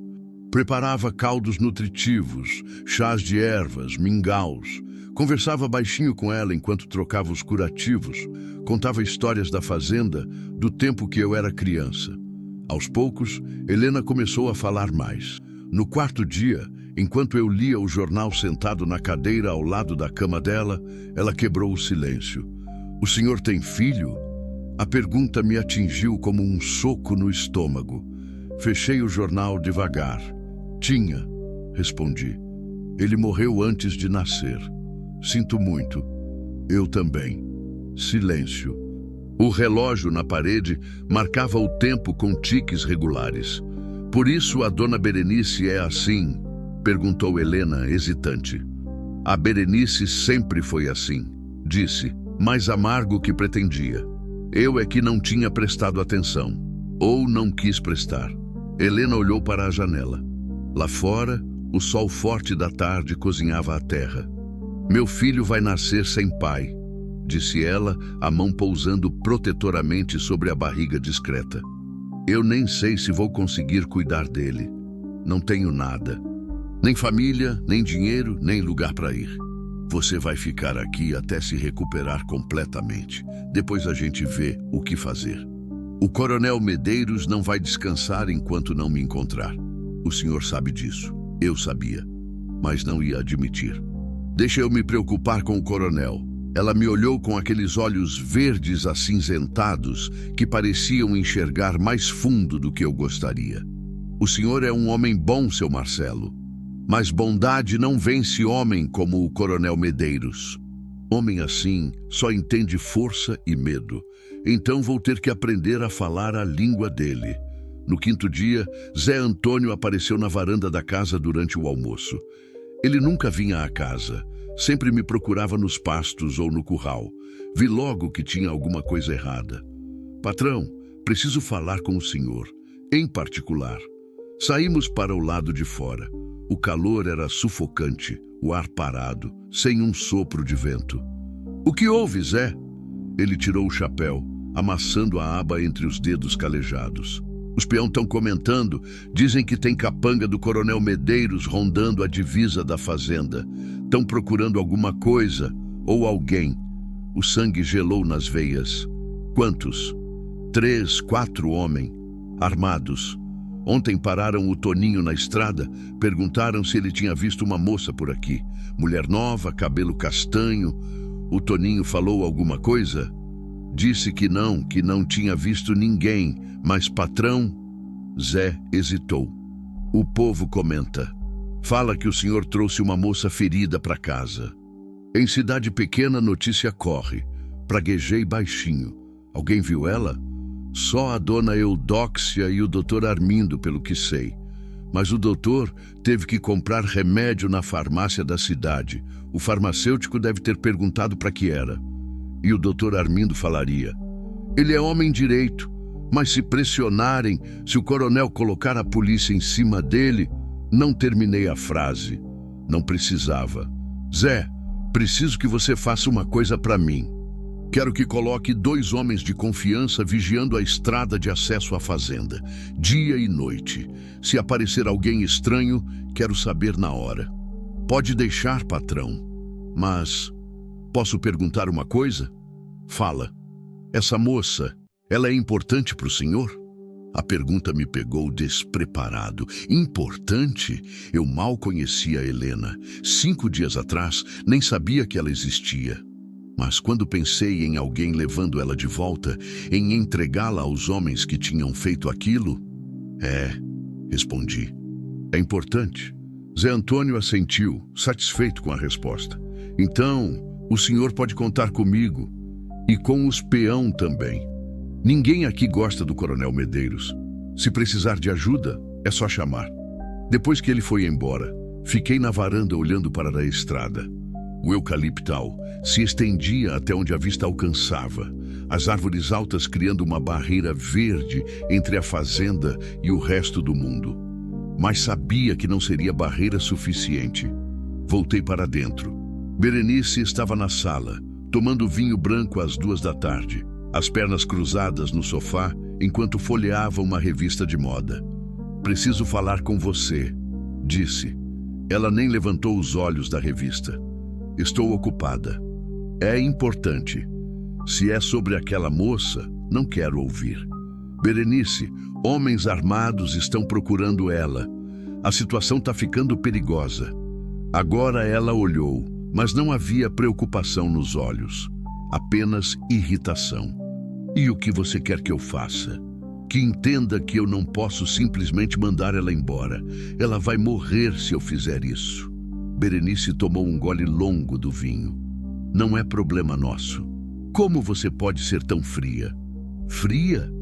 Preparava caldos nutritivos, chás de ervas, mingaus. Conversava baixinho com ela enquanto trocava os curativos. Contava histórias da fazenda, do tempo que eu era criança. Aos poucos, Helena começou a falar mais. No 4º dia, enquanto eu lia o jornal sentado na cadeira ao lado da cama dela, ela quebrou o silêncio. "O senhor tem filho?" A pergunta me atingiu como um soco no estômago. Fechei o jornal devagar. "Tinha", respondi. "Ele morreu antes de nascer. Sinto muito." "Eu também." Silêncio. O relógio na parede marcava o tempo com tiques regulares. "Por isso a dona Berenice é assim?" perguntou Helena, hesitante. "A Berenice sempre foi assim", disse, mais amargo que pretendia. Eu é que não tinha prestado atenção, ou não quis prestar. Helena olhou para a janela. Lá fora, o sol forte da tarde cozinhava a terra. "Meu filho vai nascer sem pai", disse ela, a mão pousando protetoramente sobre a barriga discreta. "Eu nem sei se vou conseguir cuidar dele. Não tenho nada. Nem família, nem dinheiro, nem lugar para ir. Você vai ficar aqui até se recuperar completamente. Depois a gente vê o que fazer. O coronel Medeiros não vai descansar enquanto não me encontrar. O senhor sabe disso. Eu sabia, mas não ia admitir. Deixa eu me preocupar com o coronel." Ela me olhou com aqueles olhos verdes acinzentados que pareciam enxergar mais fundo do que eu gostaria. "O senhor é um homem bom, seu Marcelo. Mas bondade não vence homem como o coronel Medeiros. Homem assim só entende força e medo. Então vou ter que aprender a falar a língua dele." No 5º dia, Zé Antônio apareceu na varanda da casa durante o almoço. Ele nunca vinha à casa. Sempre me procurava nos pastos ou no curral. Vi logo que tinha alguma coisa errada. "Patrão, preciso falar com o senhor, em particular." Saímos para o lado de fora. O calor era sufocante, o ar parado, sem um sopro de vento. "O que houve, Zé?" Ele tirou o chapéu, amassando a aba entre os dedos calejados. "Os peão estão comentando, dizem que tem capanga do coronel Medeiros rondando a divisa da fazenda. Estão procurando alguma coisa ou alguém." O sangue gelou nas veias. "Quantos?" 3, 4 homens, armados. Ontem pararam o Toninho na estrada, perguntaram se ele tinha visto uma moça por aqui. Mulher nova, cabelo castanho. O Toninho falou alguma coisa? Disse que não tinha visto ninguém, mas patrão... Zé hesitou. "O povo comenta. Fala que o senhor trouxe uma moça ferida para casa." Em cidade pequena, notícia corre. Praguejei baixinho. "Alguém viu ela?" "Só a dona Eudóxia e o doutor Armindo, pelo que sei. Mas o doutor teve que comprar remédio na farmácia da cidade. O farmacêutico deve ter perguntado para que era. E o doutor Armindo falaria. Ele é homem direito, mas se pressionarem, se o coronel colocar a polícia em cima dele..." Não terminei a frase. Não precisava. "Zé, preciso que você faça uma coisa para mim." Quero que coloque 2 homens de confiança vigiando a estrada de acesso à fazenda, dia e noite. Se aparecer alguém estranho, quero saber na hora. Pode deixar, patrão. Mas posso perguntar uma coisa? Fala. Essa moça, ela é importante para o senhor? A pergunta me pegou despreparado. Importante? Eu mal conhecia a Helena. 5 dias atrás, nem sabia que ela existia. Mas quando pensei em alguém levando ela de volta, em entregá-la aos homens que tinham feito aquilo... respondi. É importante. Zé Antônio assentiu, satisfeito com a resposta. Então, o senhor pode contar comigo. E com os peão também. Ninguém aqui gosta do Coronel Medeiros. Se precisar de ajuda, é só chamar. Depois que ele foi embora, fiquei na varanda olhando para a estrada. O eucaliptal se estendia até onde a vista alcançava, as árvores altas criando uma barreira verde entre a fazenda e o resto do mundo. Mas sabia que não seria barreira suficiente. Voltei para dentro. Berenice estava na sala, tomando vinho branco às 2 da tarde, as pernas cruzadas no sofá, enquanto folheava uma revista de moda. Preciso falar com você, disse. Ela nem levantou os olhos da revista. Estou ocupada. É importante. Se é sobre aquela moça, não quero ouvir. Berenice, homens armados estão procurando ela. A situação está ficando perigosa. Agora ela olhou, mas não havia preocupação nos olhos. Apenas irritação. E o que você quer que eu faça? Que entenda que eu não posso simplesmente mandar ela embora. Ela vai morrer se eu fizer isso. Berenice tomou um gole longo do vinho. Não é problema nosso. Como você pode ser tão fria? Fria?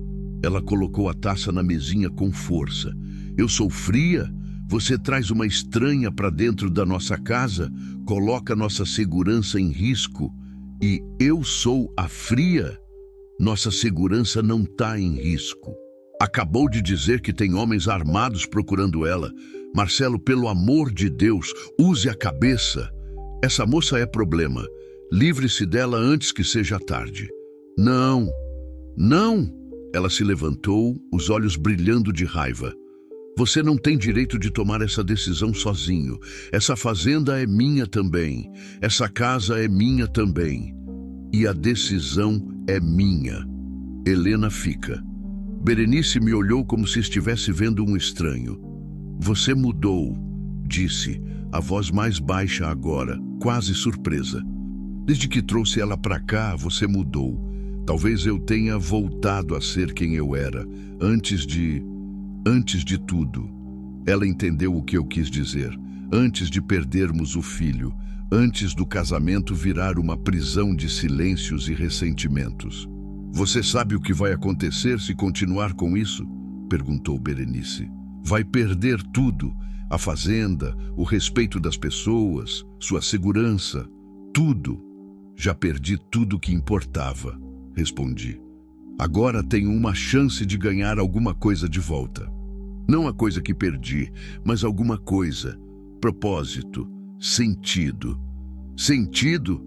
Ela colocou a taça na mesinha com força. Eu sou fria? Você traz uma estranha para dentro da nossa casa, coloca nossa segurança em risco. E eu sou a fria? Nossa segurança não está em risco. Acabou de dizer que tem homens armados procurando ela. Marcelo, pelo amor de Deus, use a cabeça. Essa moça é problema. Livre-se dela antes que seja tarde. Não, não. Ela se levantou, os olhos brilhando de raiva. Você não tem direito de tomar essa decisão sozinho. Essa fazenda é minha também. Essa casa é minha também. E a decisão é minha. Helena fica. Berenice me olhou como se estivesse vendo um estranho. Você mudou, disse, a voz mais baixa agora, quase surpresa. Desde que trouxe ela para cá, você mudou. Talvez eu tenha voltado a ser quem eu era, antes de tudo. Ela entendeu o que eu quis dizer. Antes de perdermos o filho, antes do casamento virar uma prisão de silêncios e ressentimentos. Você sabe o que vai acontecer se continuar com isso? Perguntou Berenice. Vai perder tudo. A fazenda, o respeito das pessoas, sua segurança, tudo. Já perdi tudo que importava, respondi. Agora tenho uma chance de ganhar alguma coisa de volta. Não a coisa que perdi, mas alguma coisa. Propósito, sentido. Sentido?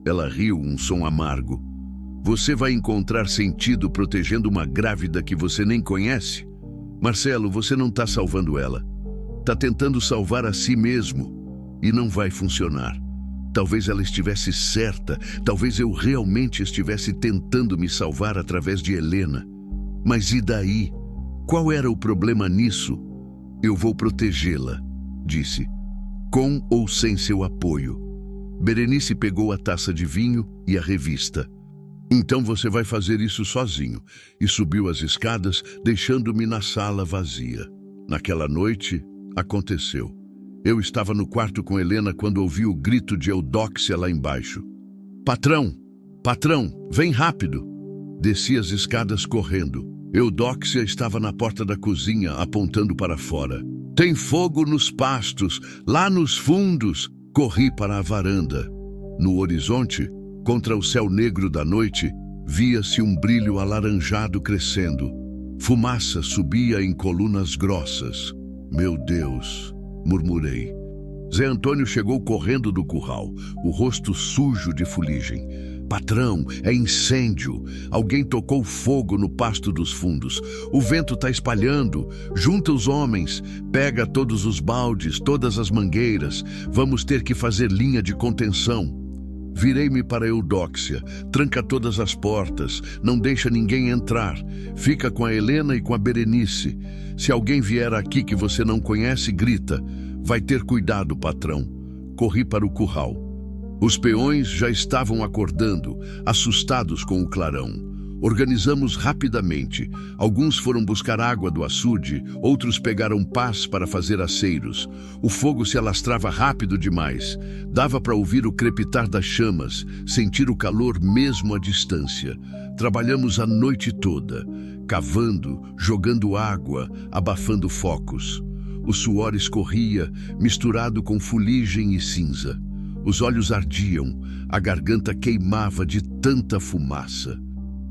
Ela riu, um som amargo. Você vai encontrar sentido protegendo uma grávida que você nem conhece? Marcelo, você não está salvando ela. Está tentando salvar a si mesmo. E não vai funcionar. Talvez ela estivesse certa, talvez eu realmente estivesse tentando me salvar através de Helena. Mas e daí? Qual era o problema nisso? Eu vou protegê-la, disse, com ou sem seu apoio. Berenice pegou a taça de vinho e a revista. Então você vai fazer isso sozinho, e subiu as escadas, deixando-me na sala vazia. Naquela noite, aconteceu. Eu estava no quarto com Helena quando ouvi o grito de Eudóxia lá embaixo. Patrão! Patrão! Vem rápido! Desci as escadas correndo. Eudóxia estava na porta da cozinha, apontando para fora. Tem fogo nos pastos, lá nos fundos! Corri para a varanda. No horizonte, contra o céu negro da noite, via-se um brilho alaranjado crescendo. Fumaça subia em colunas grossas. Meu Deus! Murmurei. Zé Antônio chegou correndo do curral, o rosto sujo de fuligem. Patrão, é incêndio. Alguém tocou fogo no pasto dos fundos. O vento está espalhando. Junta os homens. Pega todos os baldes, todas as mangueiras. Vamos ter que fazer linha de contenção. Virei-me para Eudóxia. Tranca todas as portas. Não deixa ninguém entrar. Fica com a Helena e com a Berenice. Se alguém vier aqui que você não conhece, grita. Vai ter cuidado, patrão. Corri para o curral. Os peões já estavam acordando, assustados com o clarão. Organizamos rapidamente. Alguns foram buscar água do açude, outros pegaram pás para fazer aceiros. O fogo se alastrava rápido demais. Dava para ouvir o crepitar das chamas, sentir o calor mesmo à distância. Trabalhamos a noite toda, cavando, jogando água, abafando focos. O suor escorria, misturado com fuligem e cinza. Os olhos ardiam, a garganta queimava de tanta fumaça.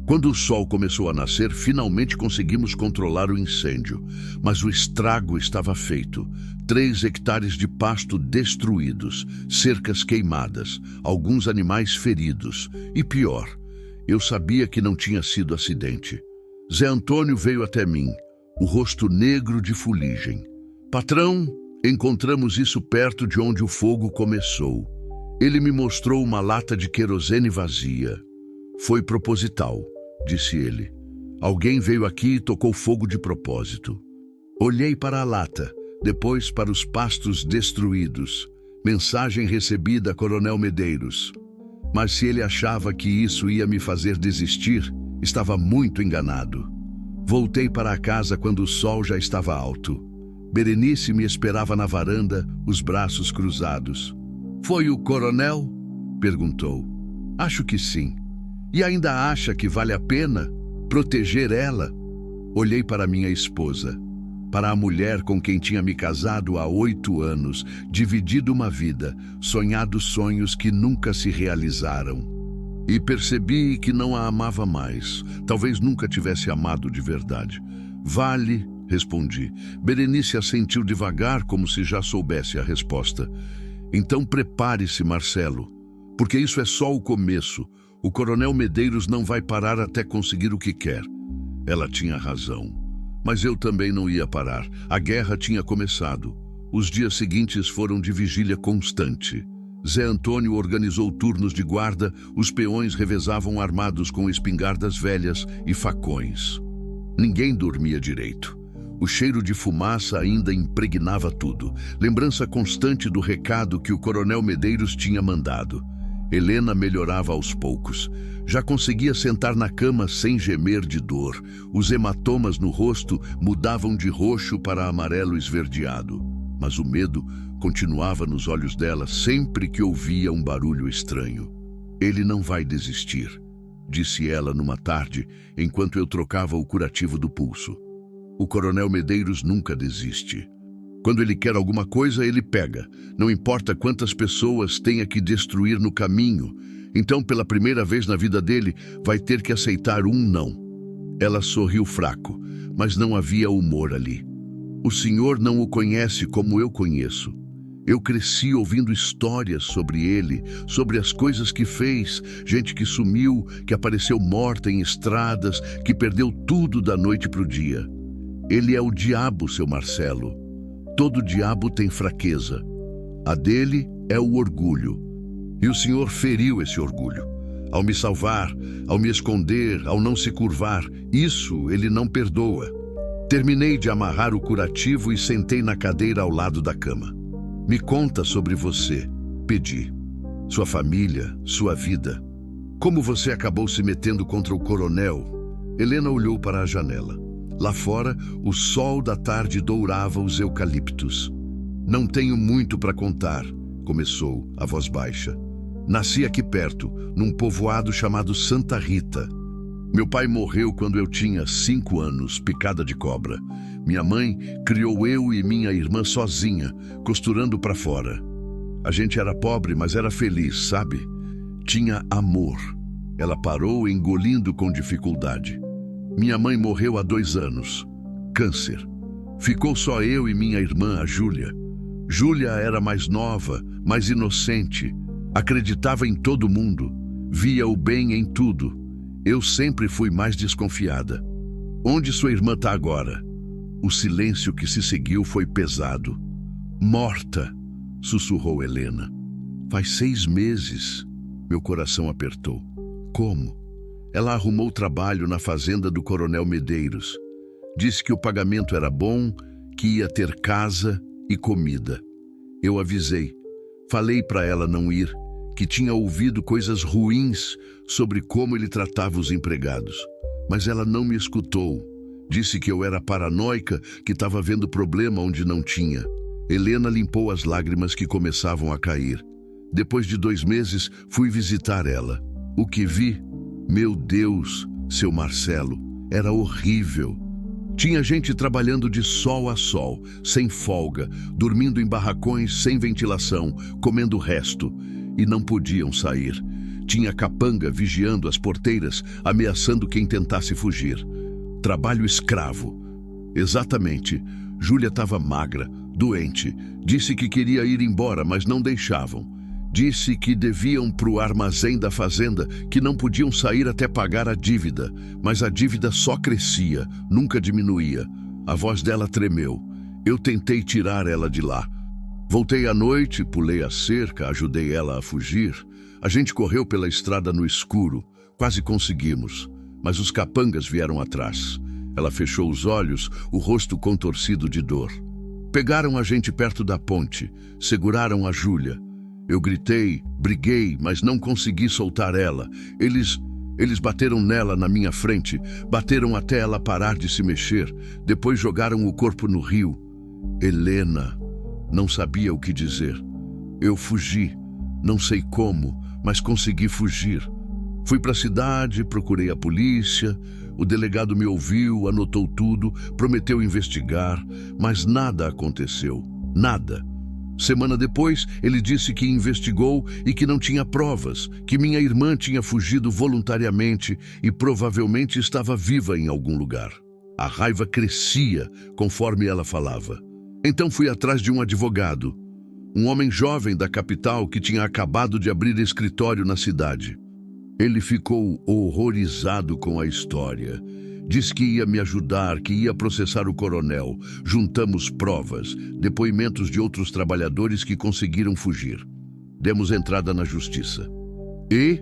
Quando o sol começou a nascer, finalmente conseguimos controlar o incêndio. Mas o estrago estava feito. 3 hectares de pasto destruídos, cercas queimadas, alguns animais feridos. E pior, eu sabia que não tinha sido acidente. Zé Antônio veio até mim, o rosto negro de fuligem. Patrão, encontramos isso perto de onde o fogo começou. Ele me mostrou uma lata de querosene vazia. Foi proposital, disse ele. Alguém veio aqui e tocou fogo de propósito. Olhei para a lata, depois para os pastos destruídos. Mensagem recebida, Coronel Medeiros. Mas se ele achava que isso ia me fazer desistir, estava muito enganado. Voltei para a casa quando o sol já estava alto. Berenice me esperava na varanda, os braços cruzados. Foi o coronel? Perguntou. Acho que sim. E ainda acha que vale a pena proteger ela? Olhei para minha esposa, para a mulher com quem tinha me casado há 8 anos, dividido uma vida, sonhado sonhos que nunca se realizaram. E percebi que não a amava mais. Talvez nunca tivesse amado de verdade. Vale, respondi. Berenice assentiu devagar, como se já soubesse a resposta. Então prepare-se, Marcelo, porque isso é só o começo. O coronel Medeiros não vai parar até conseguir o que quer. Ela tinha razão. Mas eu também não ia parar. A guerra tinha começado. Os dias seguintes foram de vigília constante. Zé Antônio organizou turnos de guarda, os peões revezavam armados com espingardas velhas e facões. Ninguém dormia direito. O cheiro de fumaça ainda impregnava tudo, lembrança constante do recado que o coronel Medeiros tinha mandado. Helena melhorava aos poucos. Já conseguia sentar na cama sem gemer de dor. Os hematomas no rosto mudavam de roxo para amarelo esverdeado. Mas o medo continuava nos olhos dela sempre que ouvia um barulho estranho. Ele não vai desistir, disse ela numa tarde, enquanto eu trocava o curativo do pulso. O coronel Medeiros nunca desiste. Quando ele quer alguma coisa, ele pega. Não importa quantas pessoas tenha que destruir no caminho. Então, pela primeira vez na vida dele, vai ter que aceitar um não. Ela sorriu fraco, mas não havia humor ali. O senhor não o conhece como eu conheço. Eu cresci ouvindo histórias sobre ele, sobre as coisas que fez, gente que sumiu, que apareceu morta em estradas, que perdeu tudo da noite para o dia. Ele é o diabo, seu Marcelo. Todo diabo tem fraqueza. A dele é o orgulho. E o senhor feriu esse orgulho. Ao me salvar, ao me esconder, ao não se curvar, isso ele não perdoa. Terminei de amarrar o curativo e sentei na cadeira ao lado da cama. Me conta sobre você, pedi. Sua família, sua vida. Como você acabou se metendo contra o coronel? Helena olhou para a janela. Lá fora, o sol da tarde dourava os eucaliptos. Não tenho muito para contar, começou, a voz baixa. Nasci aqui perto, num povoado chamado Santa Rita. Meu pai morreu quando eu tinha 5 anos, picada de cobra. Minha mãe criou eu e minha irmã sozinha, costurando para fora. A gente era pobre, mas era feliz, sabe? Tinha amor. Ela parou, engolindo com dificuldade. Minha mãe morreu há 2 anos. Câncer. Ficou só eu e minha irmã, a Júlia. Júlia era mais nova, mais inocente. Acreditava em todo mundo. Via o bem em tudo. Eu sempre fui mais desconfiada. Onde sua irmã está agora? O silêncio que se seguiu foi pesado. Morta, sussurrou Helena. Faz 6 meses. Meu coração apertou. Como? Ela arrumou trabalho na fazenda do Coronel Medeiros. Disse que o pagamento era bom, que ia ter casa e comida. Eu avisei. Falei para ela não ir, que tinha ouvido coisas ruins sobre como ele tratava os empregados. Mas ela não me escutou. Disse que eu era paranoica, que estava vendo problema onde não tinha. Helena limpou as lágrimas que começavam a cair. Depois de 2 meses, fui visitar ela. O que vi? Meu Deus, seu Marcelo, era horrível. Tinha gente trabalhando de sol a sol, sem folga, dormindo em barracões sem ventilação, comendo o resto, e não podiam sair. Tinha capanga vigiando as porteiras, ameaçando quem tentasse fugir. Trabalho escravo. Exatamente. Júlia estava magra, doente. Disse que queria ir embora, mas não deixavam. Disse que deviam para o armazém da fazenda, que não podiam sair até pagar a dívida. Mas a dívida só crescia, nunca diminuía. A voz dela tremeu. Eu tentei tirar ela de lá. Voltei à noite, pulei a cerca, ajudei ela a fugir. A gente correu pela estrada no escuro. Quase conseguimos. Mas os capangas vieram atrás. Ela fechou os olhos, o rosto contorcido de dor. Pegaram a gente perto da ponte. Seguraram a Júlia. Eu gritei, briguei, mas não consegui soltar ela. Eles bateram nela na minha frente, bateram até ela parar de se mexer. Depois jogaram o corpo no rio. Helena, não sabia o que dizer. Eu fugi, não sei como, mas consegui fugir. Fui para a cidade, procurei a polícia. O delegado me ouviu, anotou tudo, prometeu investigar, mas nada aconteceu. Nada. Semana depois, ele disse que investigou e que não tinha provas, que minha irmã tinha fugido voluntariamente e provavelmente estava viva em algum lugar. A raiva crescia conforme ela falava. Então fui atrás de um advogado, um homem jovem da capital que tinha acabado de abrir escritório na cidade. Ele ficou horrorizado com a história. Disse que ia me ajudar, que ia processar o coronel. Juntamos provas, depoimentos de outros trabalhadores que conseguiram fugir. Demos entrada na justiça. E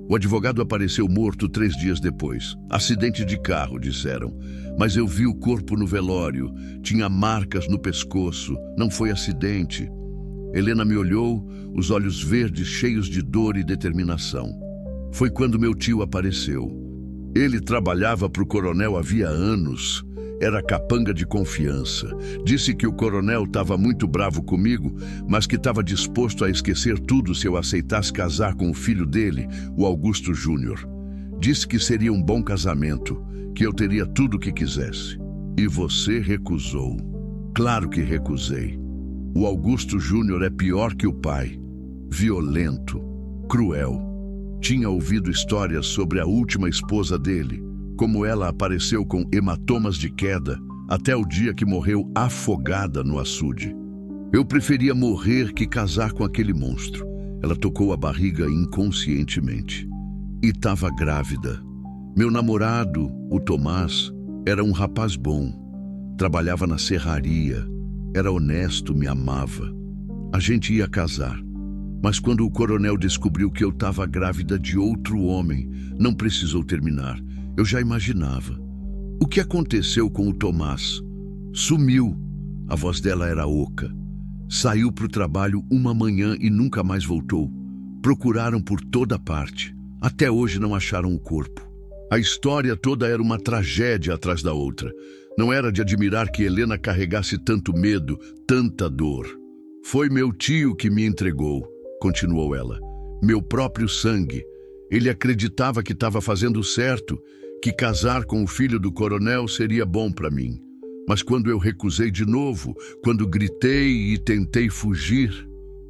o advogado apareceu morto 3 dias depois. Acidente de carro, disseram. Mas eu vi o corpo no velório. Tinha marcas no pescoço. Não foi acidente. Helena me olhou, os olhos verdes cheios de dor e determinação. Foi quando meu tio apareceu. Ele trabalhava para o coronel havia anos. Era capanga de confiança. Disse que o coronel estava muito bravo comigo, mas que estava disposto a esquecer tudo se eu aceitasse casar com o filho dele, o Augusto Júnior. Disse que seria um bom casamento, que eu teria tudo o que quisesse. E você recusou. Claro que recusei. O Augusto Júnior é pior que o pai. Violento, cruel. Tinha ouvido histórias sobre a última esposa dele, como ela apareceu com hematomas de queda, até o dia que morreu afogada no açude. Eu preferia morrer que casar com aquele monstro. Ela tocou a barriga inconscientemente. E estava grávida. Meu namorado, o Tomás, era um rapaz bom. Trabalhava na serraria. Era honesto, me amava. A gente ia casar. Mas quando o coronel descobriu que eu estava grávida de outro homem, não precisou terminar. Eu já imaginava. O que aconteceu com o Tomás? Sumiu. A voz dela era oca. Saiu para o trabalho uma manhã e nunca mais voltou. Procuraram por toda parte. Até hoje não acharam o corpo. A história toda era uma tragédia atrás da outra. Não era de admirar que Helena carregasse tanto medo, tanta dor. Foi meu tio que me entregou, continuou ela. Meu próprio sangue. Ele acreditava que estava fazendo certo, que casar com o filho do coronel seria bom para mim. Mas quando eu recusei de novo, quando gritei e tentei fugir,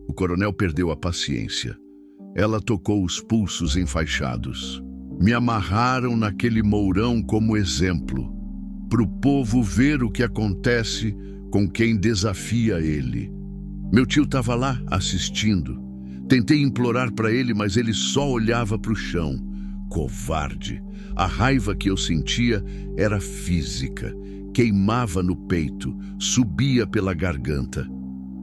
o coronel perdeu a paciência. Ela tocou os pulsos enfaixados. Me amarraram naquele mourão como exemplo, para o povo ver o que acontece com quem desafia ele. Meu tio estava lá assistindo. Tentei implorar para ele, mas ele só olhava para o chão. Covarde. A raiva que eu sentia era física. Queimava no peito, subia pela garganta.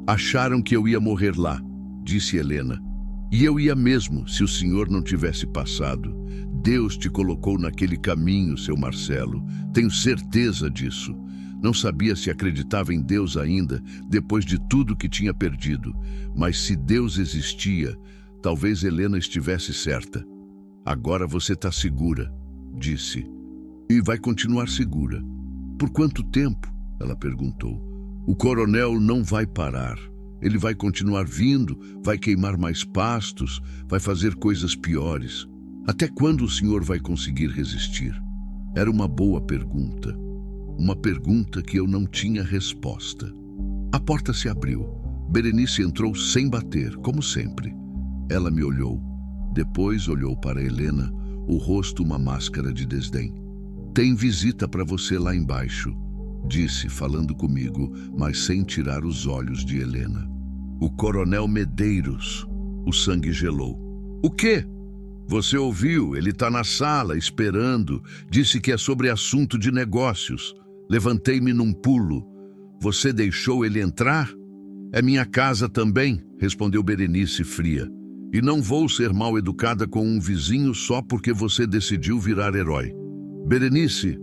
Acharam que eu ia morrer lá, disse Helena. E eu ia mesmo, se o senhor não tivesse passado. Deus te colocou naquele caminho, seu Marcelo. Tenho certeza disso. Não sabia se acreditava em Deus ainda, depois de tudo que tinha perdido. Mas se Deus existia, talvez Helena estivesse certa. Agora você está segura, disse. E vai continuar segura. Por quanto tempo? Ela perguntou. O coronel não vai parar. Ele vai continuar vindo, vai queimar mais pastos, vai fazer coisas piores. Até quando o senhor vai conseguir resistir? Era uma boa pergunta. Uma pergunta que eu não tinha resposta. A porta se abriu. Berenice entrou sem bater, como sempre. Ela me olhou. Depois olhou para Helena, o rosto uma máscara de desdém. Tem visita para você lá embaixo, disse, falando comigo, mas sem tirar os olhos de Helena. O coronel Medeiros. O sangue gelou. O quê? Você ouviu? Ele está na sala, esperando. Disse que é sobre assunto de negócios. Levantei-me num pulo. Você deixou ele entrar? É minha casa também, respondeu Berenice fria. E não vou ser mal educada com um vizinho só porque você decidiu virar herói. Berenice,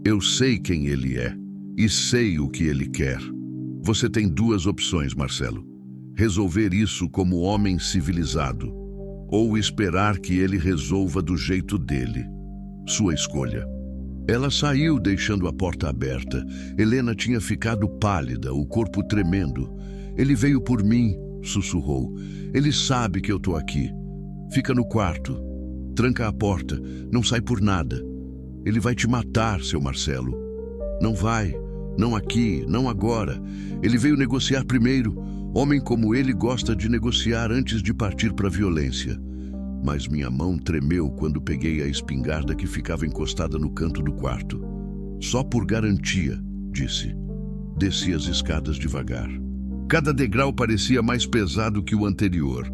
eu sei quem ele é e sei o que ele quer. Você tem duas opções, Marcelo. Resolver isso como homem civilizado ou esperar que ele resolva do jeito dele. Sua escolha. Ela saiu, deixando a porta aberta. Helena tinha ficado pálida, o corpo tremendo. Ele veio por mim, sussurrou. Ele sabe que eu tô aqui. Fica no quarto. Tranca a porta. Não sai por nada. Ele vai te matar, seu Marcelo. Não vai. Não aqui, não agora. Ele veio negociar primeiro. Homem como ele gosta de negociar antes de partir para a violência. Mas minha mão tremeu quando peguei a espingarda que ficava encostada no canto do quarto. Só por garantia, disse. Desci as escadas devagar. Cada degrau parecia mais pesado que o anterior.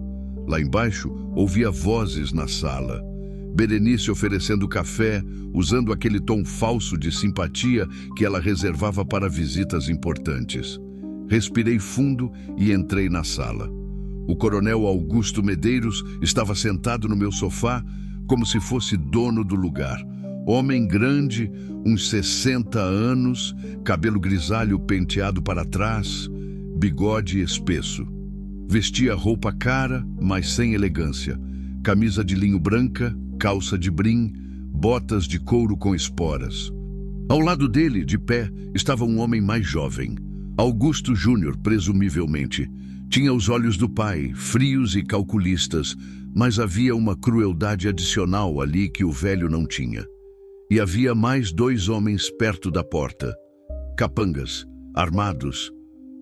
Lá embaixo, ouvia vozes na sala. Berenice oferecendo café, usando aquele tom falso de simpatia que ela reservava para visitas importantes. Respirei fundo e entrei na sala. O coronel Augusto Medeiros estava sentado no meu sofá como se fosse dono do lugar. Homem grande, uns 60 anos, cabelo grisalho penteado para trás, bigode espesso. Vestia roupa cara, mas sem elegância. Camisa de linho branca, calça de brim, botas de couro com esporas. Ao lado dele, de pé, estava um homem mais jovem. Augusto Júnior, presumivelmente. Tinha os olhos do pai, frios e calculistas, mas havia uma crueldade adicional ali que o velho não tinha. E havia mais dois homens perto da porta. Capangas, armados.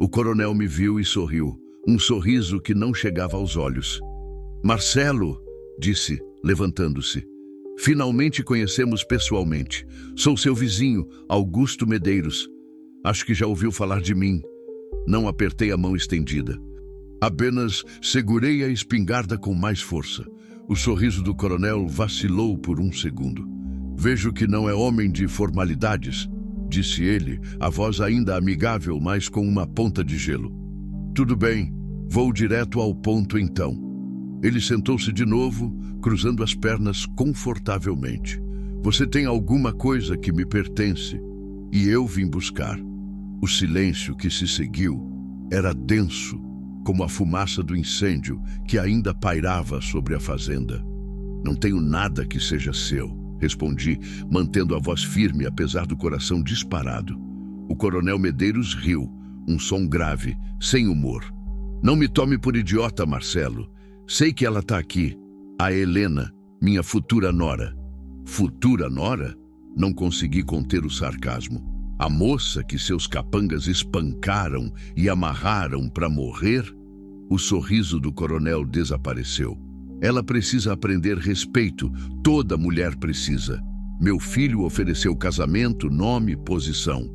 O coronel me viu e sorriu, um sorriso que não chegava aos olhos. Marcelo, disse, levantando-se. Finalmente conhecemos pessoalmente. Sou seu vizinho, Augusto Medeiros. Acho que já ouviu falar de mim. Não apertei a mão estendida. Apenas segurei a espingarda com mais força. O sorriso do coronel vacilou por um segundo. Vejo que não é homem de formalidades, disse ele, a voz ainda amigável, mas com uma ponta de gelo. Tudo bem, vou direto ao ponto então. Ele sentou-se de novo, cruzando as pernas confortavelmente. Você tem alguma coisa que me pertence, e eu vim buscar. O silêncio que se seguiu era denso, como a fumaça do incêndio que ainda pairava sobre a fazenda. Não tenho nada que seja seu, respondi, mantendo a voz firme apesar do coração disparado. O coronel Medeiros riu, um som grave, sem humor. Não me tome por idiota, Marcelo. Sei que ela está aqui. A Helena, minha futura nora. Futura nora? Não consegui conter o sarcasmo. A moça que seus capangas espancaram e amarraram para morrer? O sorriso do coronel desapareceu. Ela precisa aprender respeito, toda mulher precisa. Meu filho ofereceu casamento, nome, posição.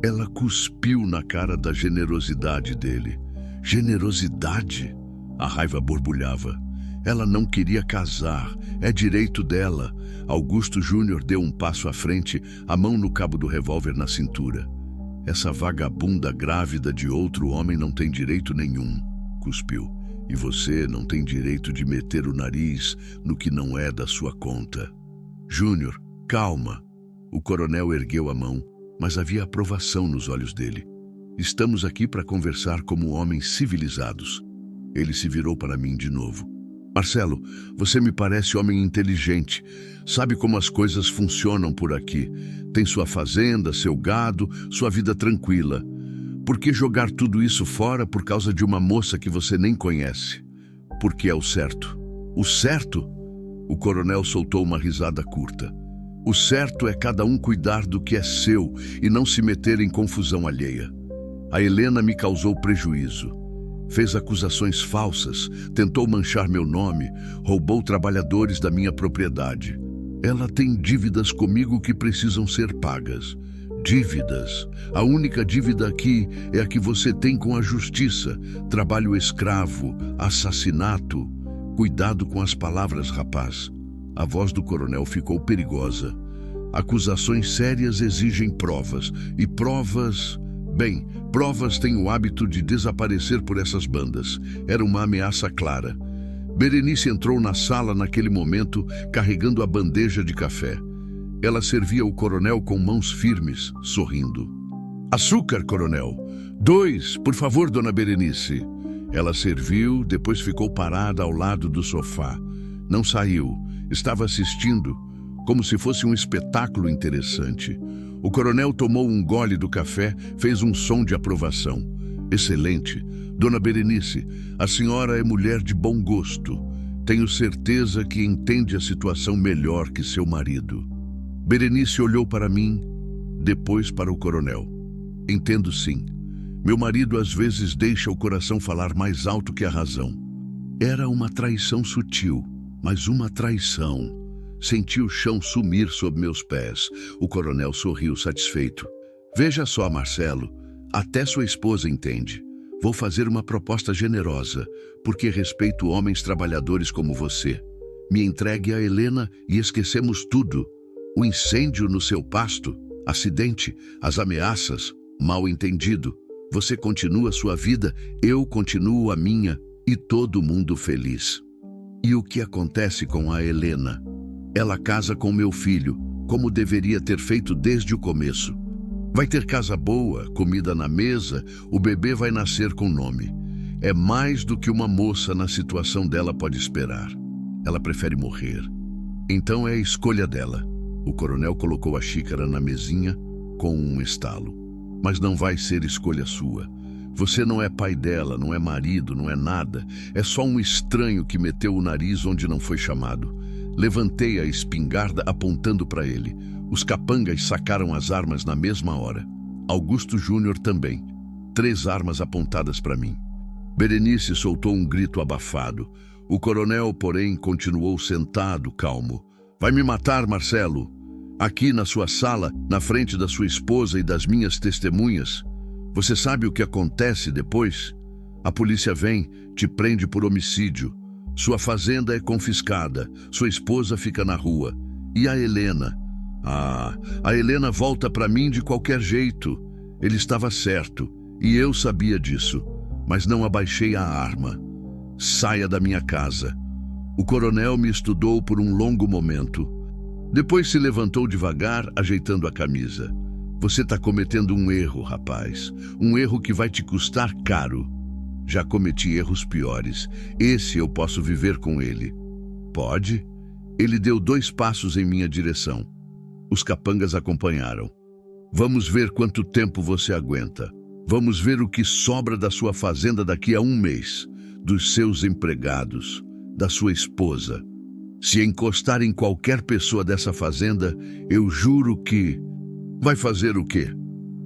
Ela cuspiu na cara da generosidade dele. Generosidade? A raiva borbulhava. Ela não queria casar, é direito dela. Augusto Júnior deu um passo à frente, a mão no cabo do revólver na cintura. Essa vagabunda grávida de outro homem não tem direito nenhum, cuspiu. E você não tem direito de meter o nariz no que não é da sua conta. Júnior, calma. O coronel ergueu a mão, mas havia aprovação nos olhos dele. Estamos aqui para conversar como homens civilizados. Ele se virou para mim de novo. Marcelo, você me parece homem inteligente. Sabe como as coisas funcionam por aqui. Tem sua fazenda, seu gado, sua vida tranquila. Por que jogar tudo isso fora por causa de uma moça que você nem conhece? Porque é o certo. O certo? O coronel soltou uma risada curta. O certo é cada um cuidar do que é seu e não se meter em confusão alheia. A Helena me causou prejuízo. Fez acusações falsas, tentou manchar meu nome, roubou trabalhadores da minha propriedade. Ela tem dívidas comigo que precisam ser pagas. Dívidas. A única dívida aqui é a que você tem com a justiça. Trabalho escravo, assassinato. Cuidado com as palavras, rapaz. A voz do coronel ficou perigosa. Acusações sérias exigem provas. E provas... Bem, provas têm o hábito de desaparecer por essas bandas. Era uma ameaça clara. Berenice entrou na sala naquele momento, carregando a bandeja de café. Ela servia o coronel com mãos firmes, sorrindo. Açúcar, coronel. 2, por favor, dona Berenice. Ela serviu, depois ficou parada ao lado do sofá. Não saiu. Estava assistindo, como se fosse um espetáculo interessante. O coronel tomou um gole do café, fez um som de aprovação. Excelente. Dona Berenice, a senhora é mulher de bom gosto. Tenho certeza que entende a situação melhor que seu marido. Berenice olhou para mim, depois para o coronel. Entendo sim. Meu marido às vezes deixa o coração falar mais alto que a razão. Era uma traição sutil, mas uma traição. Senti o chão sumir sob meus pés. O coronel sorriu satisfeito. Veja só, Marcelo, até sua esposa entende. Vou fazer uma proposta generosa, porque respeito homens trabalhadores como você. Me entregue a Helena e esquecemos tudo. O incêndio no seu pasto, acidente, as ameaças, mal entendido. Você continua sua vida, eu continuo a minha e todo mundo feliz. E o que acontece com a Helena? Ela casa com meu filho, como deveria ter feito desde o começo. Vai ter casa boa, comida na mesa, o bebê vai nascer com nome. É mais do que uma moça na situação dela pode esperar. Ela prefere morrer. Então é a escolha dela. O coronel colocou a xícara na mesinha com um estalo. Mas não vai ser escolha sua. Você não é pai dela, não é marido, não é nada. É só um estranho que meteu o nariz onde não foi chamado. Levantei a espingarda apontando para ele. Os capangas sacaram as armas na mesma hora. Augusto Júnior também. 3 armas apontadas para mim. Berenice soltou um grito abafado. O coronel, porém, continuou sentado, calmo. Vai me matar, Marcelo? Aqui na sua sala, na frente da sua esposa e das minhas testemunhas. Você sabe o que acontece depois? A polícia vem, te prende por homicídio. Sua fazenda é confiscada, sua esposa fica na rua. E a Helena? A Helena volta para mim de qualquer jeito. Ele estava certo, e eu sabia disso, mas não abaixei a arma. Saia da minha casa. O coronel me estudou por um longo momento. Depois se levantou devagar, ajeitando a camisa. Você está cometendo um erro, rapaz. Um erro que vai te custar caro. Já cometi erros piores. Esse eu posso viver com ele. Pode? Ele deu 2 passos em minha direção. Os capangas acompanharam. Vamos ver quanto tempo você aguenta. Vamos ver o que sobra da sua fazenda daqui a 1 mês. Dos seus empregados. Da sua esposa. Se encostar em qualquer pessoa dessa fazenda, eu juro que... Vai fazer o quê?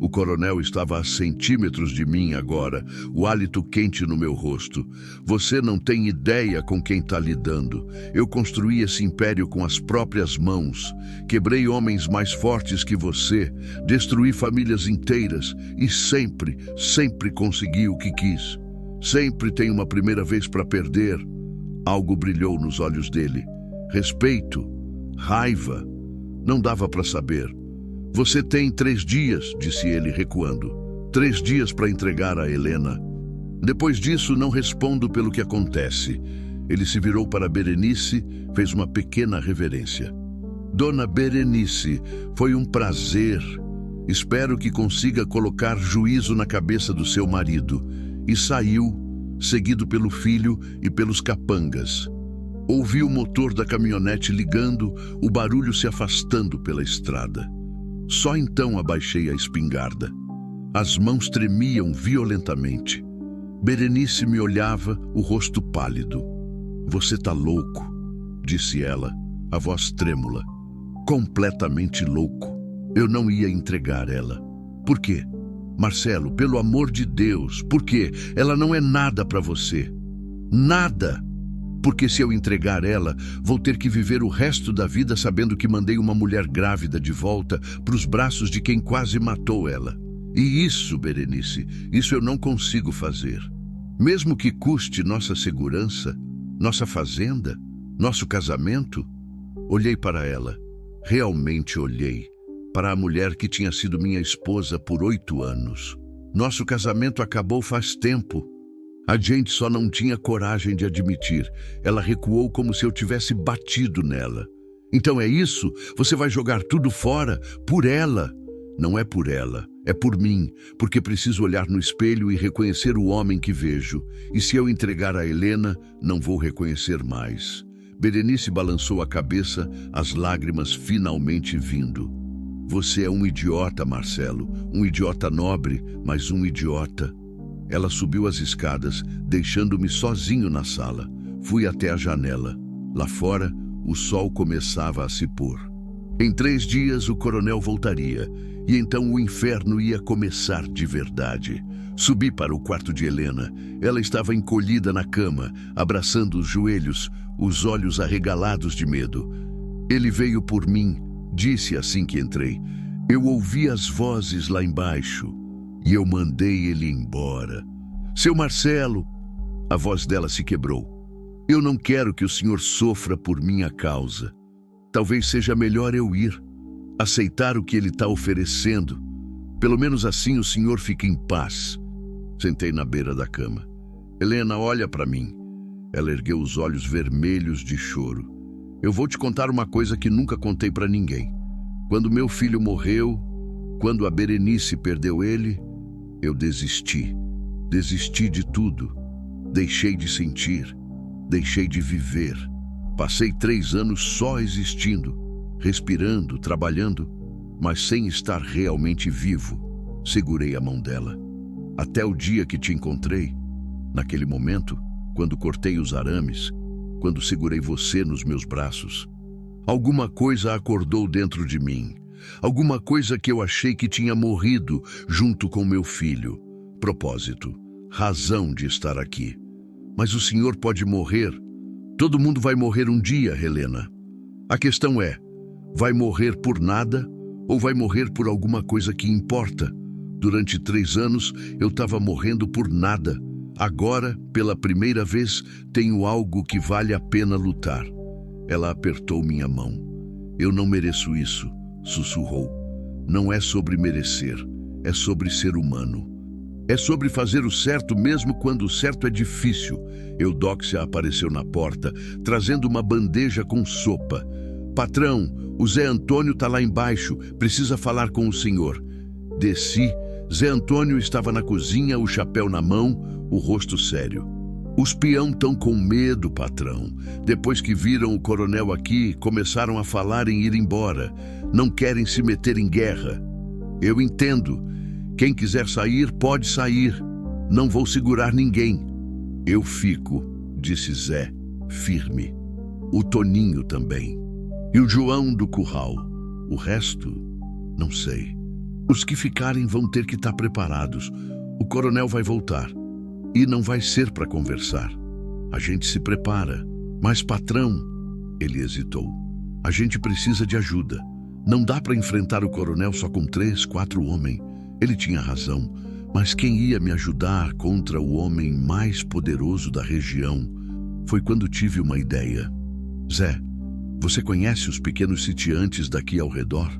O coronel estava a centímetros de mim agora, o hálito quente no meu rosto. Você não tem ideia com quem está lidando. Eu construí esse império com as próprias mãos. Quebrei homens mais fortes que você. Destruí famílias inteiras. E sempre, sempre consegui o que quis. Sempre tem uma primeira vez para perder. Algo brilhou nos olhos dele. Respeito, raiva, não dava para saber. Você tem 3 dias, disse ele recuando. 3 dias para entregar a Helena. Depois disso, não respondo pelo que acontece. Ele se virou para Berenice, fez uma pequena reverência. Dona Berenice, foi um prazer. Espero que consiga colocar juízo na cabeça do seu marido. E saiu, seguido pelo filho e pelos capangas. Ouvi o motor da caminhonete ligando, o barulho se afastando pela estrada. Só então abaixei a espingarda. As mãos tremiam violentamente. Berenice me olhava, o rosto pálido. Você tá louco, disse ela, a voz trêmula. Completamente louco. Eu não ia entregar ela. Por quê? Marcelo, pelo amor de Deus, por quê? Ela não é nada para você. Nada. Porque se eu entregar ela, vou ter que viver o resto da vida sabendo que mandei uma mulher grávida de volta para os braços de quem quase matou ela. E isso, Berenice, isso eu não consigo fazer. Mesmo que custe nossa segurança, nossa fazenda, nosso casamento. Olhei para ela. Realmente olhei. Para a mulher que tinha sido minha esposa por 8 anos. Nosso casamento acabou faz tempo. A gente só não tinha coragem de admitir. Ela recuou como se eu tivesse batido nela. Então é isso? Você vai jogar tudo fora? Por ela? Não é por ela, é por mim, porque preciso olhar no espelho e reconhecer o homem que vejo. E se eu entregar a Helena, não vou reconhecer mais. Berenice balançou a cabeça, as lágrimas finalmente vindo. Você é um idiota, Marcelo, um idiota nobre, mas um idiota. Ela subiu as escadas, deixando-me sozinho na sala. Fui até a janela. Lá fora, o sol começava a se pôr. Em 3 dias, o coronel voltaria, e então o inferno ia começar de verdade. Subi para o quarto de Helena. Ela estava encolhida na cama, abraçando os joelhos, os olhos arregalados de medo. Ele veio por mim, disse assim que entrei. Eu ouvi as vozes lá embaixo e eu mandei ele embora. Seu Marcelo, a voz dela se quebrou. Eu não quero que o senhor sofra por minha causa. Talvez seja melhor eu ir, aceitar o que ele está oferecendo. Pelo menos assim o senhor fica em paz. Sentei na beira da cama. Helena, olha para mim. Ela ergueu os olhos vermelhos de choro. Eu vou te contar uma coisa que nunca contei para ninguém. Quando meu filho morreu, quando a Berenice perdeu ele, eu desisti. Desisti de tudo. Deixei de sentir. Deixei de viver. Passei 3 anos só existindo, respirando, trabalhando, mas sem estar realmente vivo. Segurei a mão dela. Até o dia que te encontrei, naquele momento, quando cortei os arames, quando segurei você nos meus braços. Alguma coisa acordou dentro de mim. Alguma coisa que eu achei que tinha morrido junto com meu filho. Propósito, razão de estar aqui. Mas o senhor pode morrer. Todo mundo vai morrer um dia, Helena. A questão é, vai morrer por nada ou vai morrer por alguma coisa que importa? Durante 3 anos, eu estava morrendo por nada. Agora, pela primeira vez, tenho algo que vale a pena lutar. Ela apertou minha mão. Eu não mereço isso, sussurrou. Não é sobre merecer, é sobre ser humano. É sobre fazer o certo mesmo quando o certo é difícil. Eudóxia apareceu na porta, trazendo uma bandeja com sopa. Patrão, o Zé Antônio está lá embaixo, precisa falar com o senhor. Desci. Zé Antônio estava na cozinha, o chapéu na mão, o rosto sério. Os peão estão com medo, patrão. Depois que viram o coronel aqui, começaram a falar em ir embora. Não querem se meter em guerra. Eu entendo. Quem quiser sair, pode sair. Não vou segurar ninguém. Eu fico, disse Zé, firme. O Toninho também. E o João do curral. O resto, não sei. Os que ficarem vão ter que estar preparados. O coronel vai voltar. E não vai ser para conversar. A gente se prepara. Mas, patrão, ele hesitou. A gente precisa de ajuda. Não dá para enfrentar o coronel só com 3, 4 homens. Ele tinha razão. Mas quem ia me ajudar contra o homem mais poderoso da região foi quando tive uma ideia. Zé, você conhece os pequenos sitiantes daqui ao redor?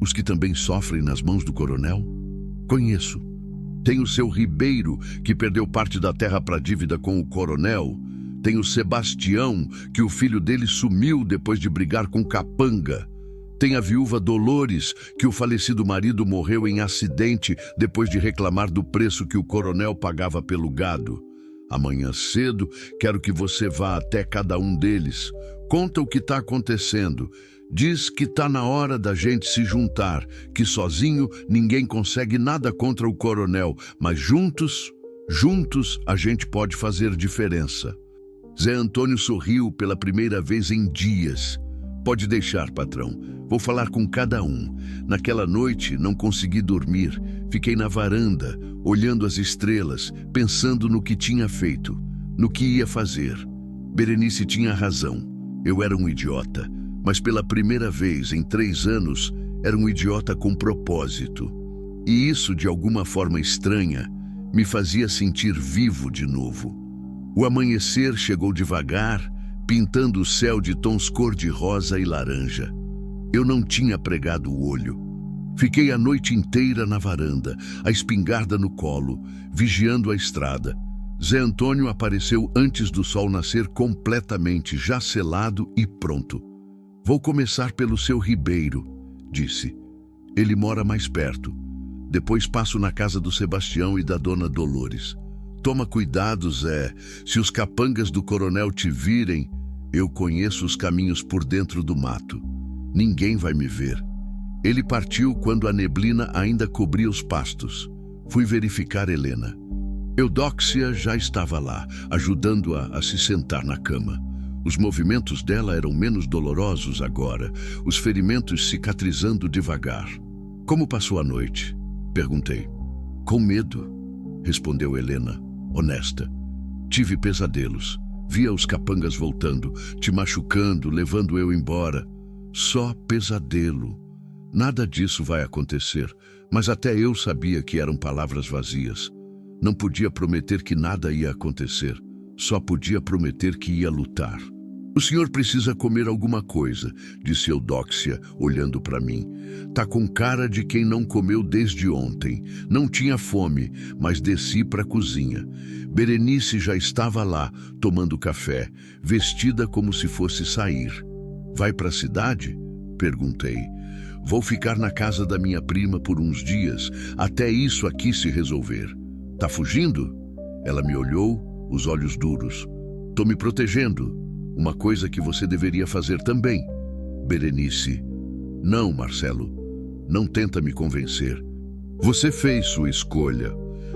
Os que também sofrem nas mãos do coronel? Conheço. Tem o seu Ribeiro, que perdeu parte da terra para dívida com o coronel. Tem o Sebastião, que o filho dele sumiu depois de brigar com Capanga. Tem a viúva Dolores, que o falecido marido morreu em acidente depois de reclamar do preço que o coronel pagava pelo gado. Amanhã cedo, quero que você vá até cada um deles. Conta o que está acontecendo. Diz que está na hora da gente se juntar, que sozinho ninguém consegue nada contra o coronel, mas juntos a gente pode fazer diferença. Zé Antônio sorriu pela primeira vez em dias. Pode deixar, patrão. Vou falar com cada um. Naquela noite não consegui dormir. Fiquei na varanda, olhando as estrelas, pensando no que tinha feito, no que ia fazer. Berenice tinha razão. Eu era um idiota, mas pela primeira vez em 3 anos, era um idiota com propósito. E isso, de alguma forma estranha, me fazia sentir vivo de novo. O amanhecer chegou devagar, pintando o céu de tons cor-de-rosa e laranja. Eu não tinha pregado o olho. Fiquei a noite inteira na varanda, a espingarda no colo, vigiando a estrada. Zé Antônio apareceu antes do sol nascer, completamente já selado e pronto. Vou começar pelo seu Ribeiro, disse. Ele mora mais perto. Depois passo na casa do Sebastião e da dona Dolores. Toma cuidado, Zé. Se os capangas do coronel te virem, eu conheço os caminhos por dentro do mato. Ninguém vai me ver. Ele partiu quando a neblina ainda cobria os pastos. Fui verificar Helena. Eudóxia já estava lá, ajudando-a a se sentar na cama. Os movimentos dela eram menos dolorosos agora, os ferimentos cicatrizando devagar. Como passou a noite? Perguntei. Com medo, respondeu Helena, honesta. Tive pesadelos. Via os capangas voltando, te machucando, levando eu embora. Só pesadelo. Nada disso vai acontecer, mas até eu sabia que eram palavras vazias. Não podia prometer que nada ia acontecer, só podia prometer que ia lutar. O senhor precisa comer alguma coisa, disse Eudóxia, olhando para mim. Tá com cara de quem não comeu desde ontem. Não tinha fome, mas desci para a cozinha. Berenice já estava lá, tomando café, vestida como se fosse sair. Vai para a cidade? Perguntei. Vou ficar na casa da minha prima por uns dias, até isso aqui se resolver. Tá fugindo? Ela me olhou, os olhos duros. Tô me protegendo. Uma coisa que você deveria fazer também. Berenice. Não, Marcelo. Não tenta me convencer. Você fez sua escolha.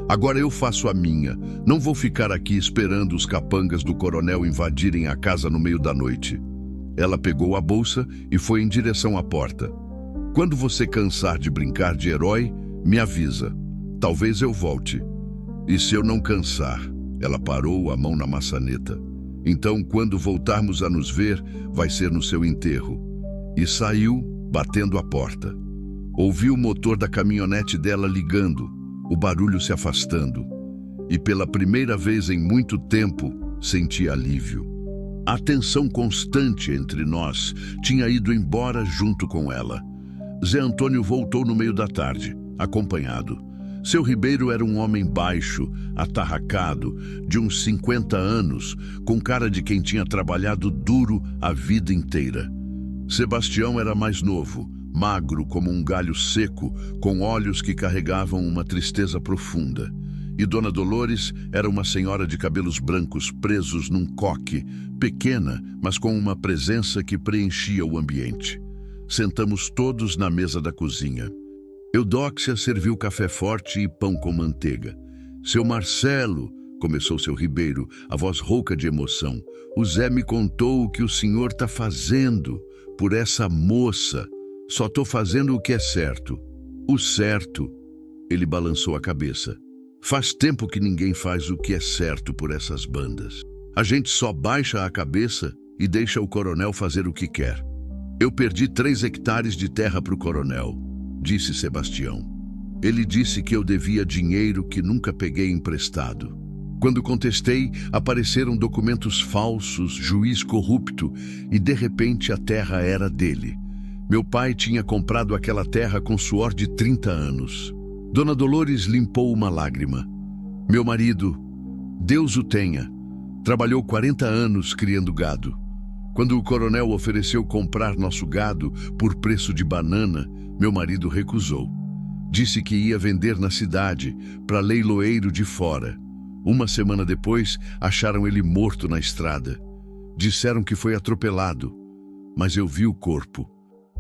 Agora eu faço a minha. Não vou ficar aqui esperando os capangas do coronel invadirem a casa no meio da noite. Ela pegou a bolsa e foi em direção à porta. Quando você cansar de brincar de herói, me avisa. Talvez eu volte. E se eu não cansar? Ela parou, a mão na maçaneta. Então, quando voltarmos a nos ver, vai ser no seu enterro. E saiu, batendo a porta. Ouvi o motor da caminhonete dela ligando, o barulho se afastando. E pela primeira vez em muito tempo, senti alívio. A tensão constante entre nós tinha ido embora junto com ela. Zé Antônio voltou no meio da tarde, acompanhado. Seu Ribeiro era um homem baixo, atarracado, de uns 50 anos, com cara de quem tinha trabalhado duro a vida inteira. Sebastião era mais novo, magro como um galho seco, com olhos que carregavam uma tristeza profunda. E Dona Dolores era uma senhora de cabelos brancos presos num coque, pequena, mas com uma presença que preenchia o ambiente. Sentamos todos na mesa da cozinha. Eudóxia serviu café forte e pão com manteiga. Seu Marcelo, começou seu Ribeiro, a voz rouca de emoção. O Zé me contou o que o senhor está fazendo por essa moça. Só estou fazendo o que é certo. O certo. Ele balançou a cabeça. Faz tempo que ninguém faz o que é certo por essas bandas. A gente só baixa a cabeça e deixa o coronel fazer o que quer. Eu perdi 3 hectares de terra para o coronel, disse Sebastião. Ele disse que eu devia dinheiro que nunca peguei emprestado. Quando contestei, apareceram documentos falsos, juiz corrupto, e de repente a terra era dele. Meu pai tinha comprado aquela terra com suor de 30 anos. Dona Dolores limpou uma lágrima. Meu marido, Deus o tenha, trabalhou 40 anos criando gado. Quando o coronel ofereceu comprar nosso gado por preço de banana, meu marido recusou. Disse que ia vender na cidade, para leiloeiro de fora. Uma semana depois, acharam ele morto na estrada. Disseram que foi atropelado, mas eu vi o corpo.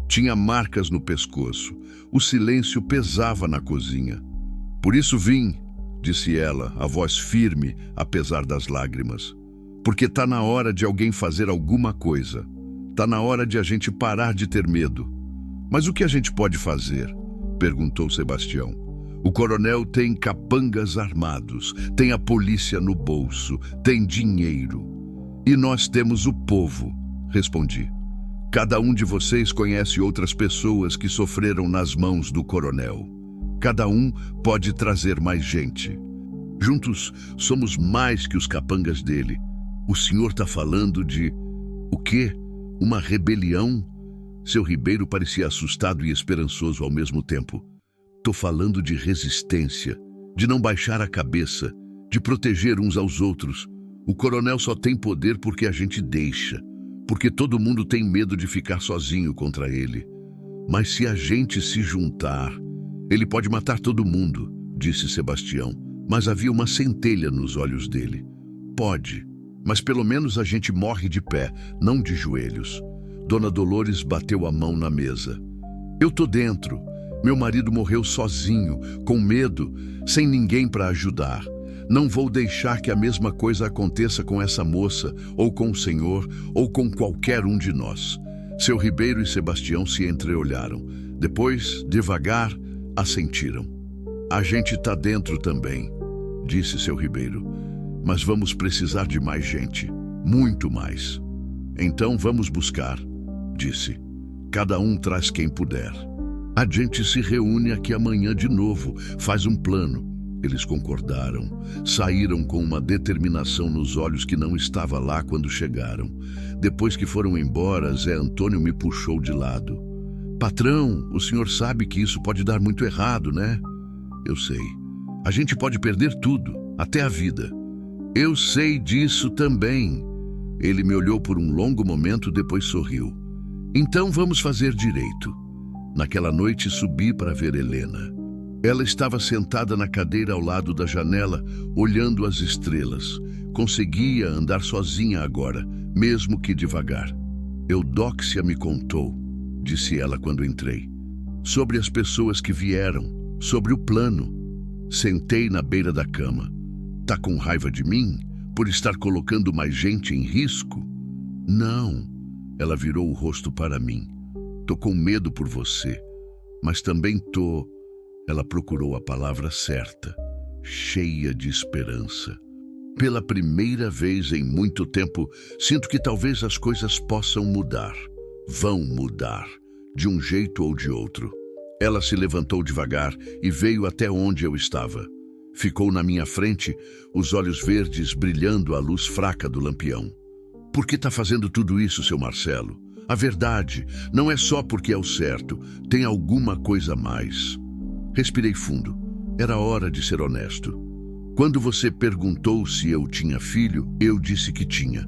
Tinha marcas no pescoço. O silêncio pesava na cozinha. Por isso vim, disse ela, a voz firme, apesar das lágrimas. Porque tá na hora de alguém fazer alguma coisa. Tá na hora de a gente parar de ter medo. Mas o que a gente pode fazer? Perguntou Sebastião. O coronel tem capangas armados, tem a polícia no bolso, tem dinheiro. E nós temos o povo, respondi. Cada um de vocês conhece outras pessoas que sofreram nas mãos do coronel. Cada um pode trazer mais gente. Juntos somos mais que os capangas dele. O senhor está falando de... o quê? Uma rebelião? Seu Ribeiro parecia assustado e esperançoso ao mesmo tempo. Tô falando de resistência, de não baixar a cabeça, de proteger uns aos outros. O coronel só tem poder porque a gente deixa, porque todo mundo tem medo de ficar sozinho contra ele. Mas se a gente se juntar, ele pode matar todo mundo, disse Sebastião, mas havia uma centelha nos olhos dele. Pode, mas pelo menos a gente morre de pé, não de joelhos. Dona Dolores bateu a mão na mesa. Eu tô dentro. Meu marido morreu sozinho, com medo, sem ninguém para ajudar. Não vou deixar que a mesma coisa aconteça com essa moça, ou com o senhor, ou com qualquer um de nós. Seu Ribeiro e Sebastião se entreolharam. Depois, devagar, assentiram. A gente tá dentro também, disse seu Ribeiro. Mas vamos precisar de mais gente, muito mais. Então vamos buscar, disse. Cada um traz quem puder. A gente se reúne aqui amanhã de novo, faz um plano. Eles concordaram. Saíram com uma determinação nos olhos que não estava lá quando chegaram. Depois que foram embora, Zé Antônio me puxou de lado. Patrão, o senhor sabe que isso pode dar muito errado, né? Eu sei. A gente pode perder tudo, até a vida. Eu sei disso também. Ele me olhou por um longo momento, depois sorriu. Então vamos fazer direito. Naquela noite subi para ver Helena. Ela estava sentada na cadeira ao lado da janela, olhando as estrelas. Conseguia andar sozinha agora, mesmo que devagar. Eudóxia me contou, disse ela quando entrei, sobre as pessoas que vieram, sobre o plano. Sentei na beira da cama. Tá com raiva de mim por estar colocando mais gente em risco? Não. Ela virou o rosto para mim. Tô com medo por você, mas também tô... Ela procurou a palavra certa, cheia de esperança. Pela primeira vez em muito tempo, sinto que talvez as coisas possam mudar. Vão mudar, de um jeito ou de outro. Ela se levantou devagar e veio até onde eu estava. Ficou na minha frente, os olhos verdes brilhando à luz fraca do lampião. Por que tá fazendo tudo isso, seu Marcelo? A verdade não é só porque é o certo, tem alguma coisa a mais. Respirei fundo. Era hora de ser honesto. Quando você perguntou se eu tinha filho, eu disse que tinha,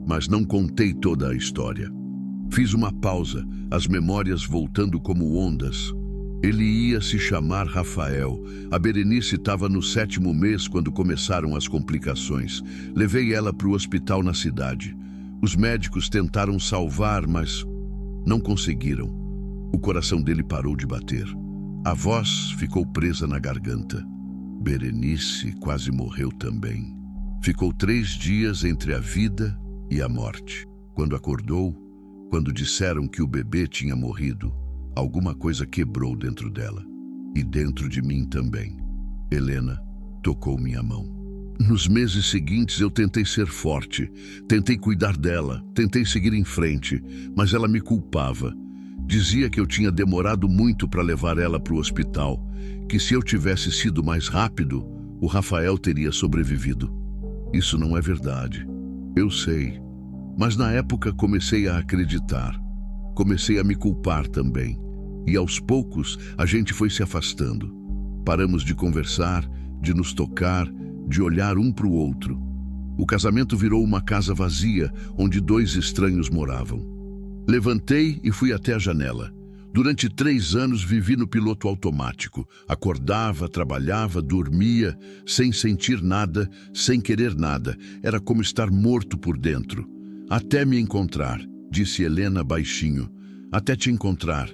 mas não contei toda a história. Fiz uma pausa, as memórias voltando como ondas. Ele ia se chamar Rafael. A Berenice estava no 7º mês quando começaram as complicações. Levei ela para o hospital na cidade. Os médicos tentaram salvar, mas não conseguiram. O coração dele parou de bater. A voz ficou presa na garganta. Berenice quase morreu também. Ficou 3 dias entre a vida e a morte. Quando acordou, quando disseram que o bebê tinha morrido, alguma coisa quebrou dentro dela. E dentro de mim também. Helena tocou minha mão. Nos meses seguintes eu tentei ser forte, tentei cuidar dela, tentei seguir em frente, mas ela me culpava. Dizia que eu tinha demorado muito para levar ela para o hospital, que se eu tivesse sido mais rápido, o Rafael teria sobrevivido. Isso não é verdade. Eu sei. Mas na época comecei a acreditar. Comecei a me culpar também. E aos poucos a gente foi se afastando. Paramos de conversar, de nos tocar, de olhar um para o outro. O casamento virou uma casa vazia, onde 2 estranhos moravam. Levantei e fui até a janela. Durante 3 anos vivi no piloto automático. Acordava, trabalhava, dormia, sem sentir nada, sem querer nada. Era como estar morto por dentro. Até me encontrar, disse Helena baixinho. Até te encontrar.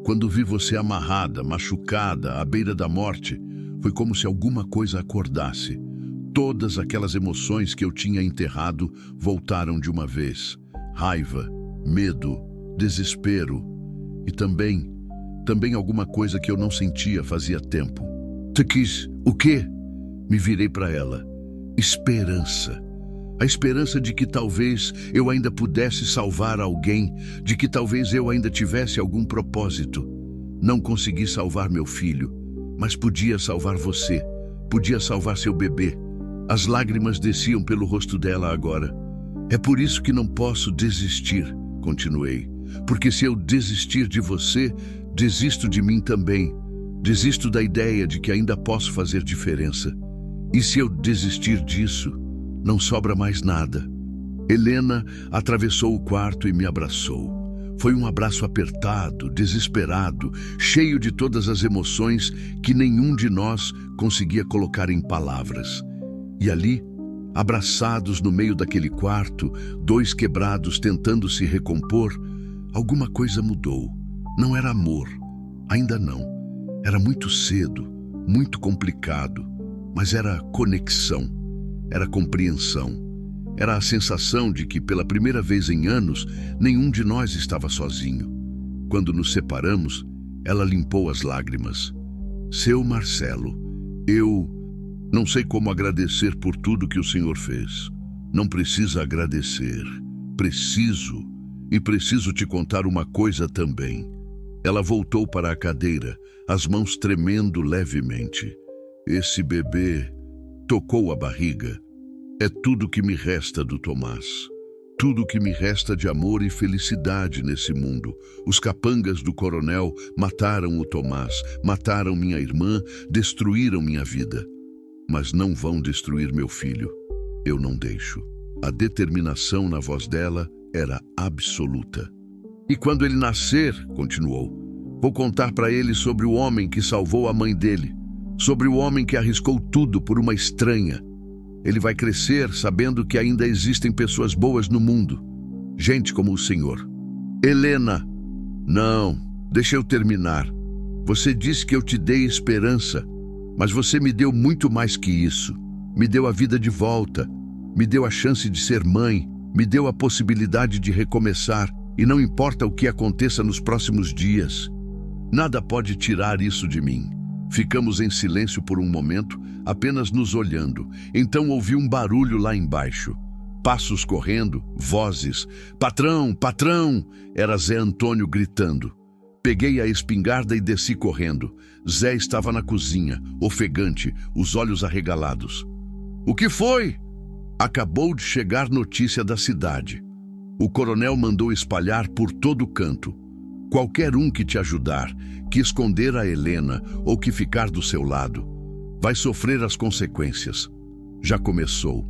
Quando vi você amarrada, machucada, à beira da morte, foi como se alguma coisa acordasse. Todas aquelas emoções que eu tinha enterrado voltaram de uma vez. Raiva, medo, desespero e também alguma coisa que eu não sentia fazia tempo. Tu quis o quê? Me virei para ela. Esperança. A esperança de que talvez eu ainda pudesse salvar alguém, de que talvez eu ainda tivesse algum propósito. Não consegui salvar meu filho, mas podia salvar você, podia salvar seu bebê. As lágrimas desciam pelo rosto dela agora. É por isso que não posso desistir, continuei. Porque se eu desistir de você, desisto de mim também. Desisto da ideia de que ainda posso fazer diferença. E se eu desistir disso, não sobra mais nada. Helena atravessou o quarto e me abraçou. Foi um abraço apertado, desesperado, cheio de todas as emoções que nenhum de nós conseguia colocar em palavras. E ali, abraçados no meio daquele quarto, 2 quebrados tentando se recompor, alguma coisa mudou. Não era amor, ainda não. Era muito cedo, muito complicado, mas era conexão, era compreensão. Era a sensação de que, pela primeira vez em anos, nenhum de nós estava sozinho. Quando nos separamos, ela limpou as lágrimas. Seu Marcelo, eu não sei como agradecer por tudo que o senhor fez. Não precisa agradecer. Preciso. E preciso te contar uma coisa também. Ela voltou para a cadeira, as mãos tremendo levemente. Esse bebê tocou a barriga. É tudo que me resta do Tomás. Tudo que me resta de amor e felicidade nesse mundo. Os capangas do coronel mataram o Tomás, mataram minha irmã, destruíram minha vida. Mas não vão destruir meu filho. Eu não deixo. A determinação na voz dela era absoluta. E quando ele nascer, continuou, vou contar para ele sobre o homem que salvou a mãe dele, sobre o homem que arriscou tudo por uma estranha. Ele vai crescer sabendo que ainda existem pessoas boas no mundo, gente como o senhor. Helena, não, deixa eu terminar. Você disse que eu te dei esperança, mas você me deu muito mais que isso. Me deu a vida de volta, me deu a chance de ser mãe, me deu a possibilidade de recomeçar, e não importa o que aconteça nos próximos dias. Nada pode tirar isso de mim. Ficamos em silêncio por um momento, apenas nos olhando. Então ouvi um barulho lá embaixo. Passos correndo, vozes. Patrão, patrão! Era Zé Antônio gritando. Peguei a espingarda e desci correndo. Zé estava na cozinha, ofegante, os olhos arregalados. O que foi? Acabou de chegar notícia da cidade. O coronel mandou espalhar por todo canto. Qualquer um que te ajudar, que esconder a Helena ou que ficar do seu lado, vai sofrer as consequências. Já começou.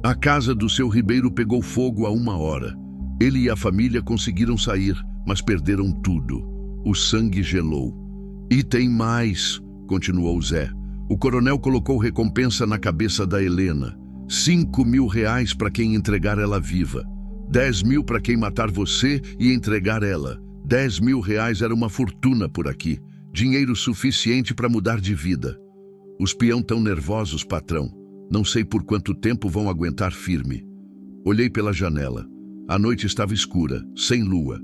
A casa do seu Ribeiro pegou fogo há 1 hora. Ele e a família conseguiram sair, mas perderam tudo. O sangue gelou. E tem mais, continuou Zé. O coronel colocou recompensa na cabeça da Helena. 5.000 reais para quem entregar ela viva. 10.000 para quem matar você e entregar ela. 10.000 reais era uma fortuna por aqui. Dinheiro suficiente para mudar de vida. Os peão tão nervosos, patrão. Não sei por quanto tempo vão aguentar firme. Olhei pela janela. A noite estava escura, sem lua.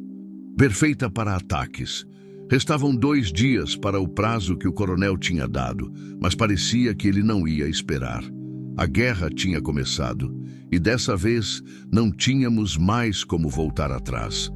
Perfeita para ataques. Restavam 2 dias para o prazo que o coronel tinha dado, mas parecia que ele não ia esperar. A guerra tinha começado, e dessa vez não tínhamos mais como voltar atrás.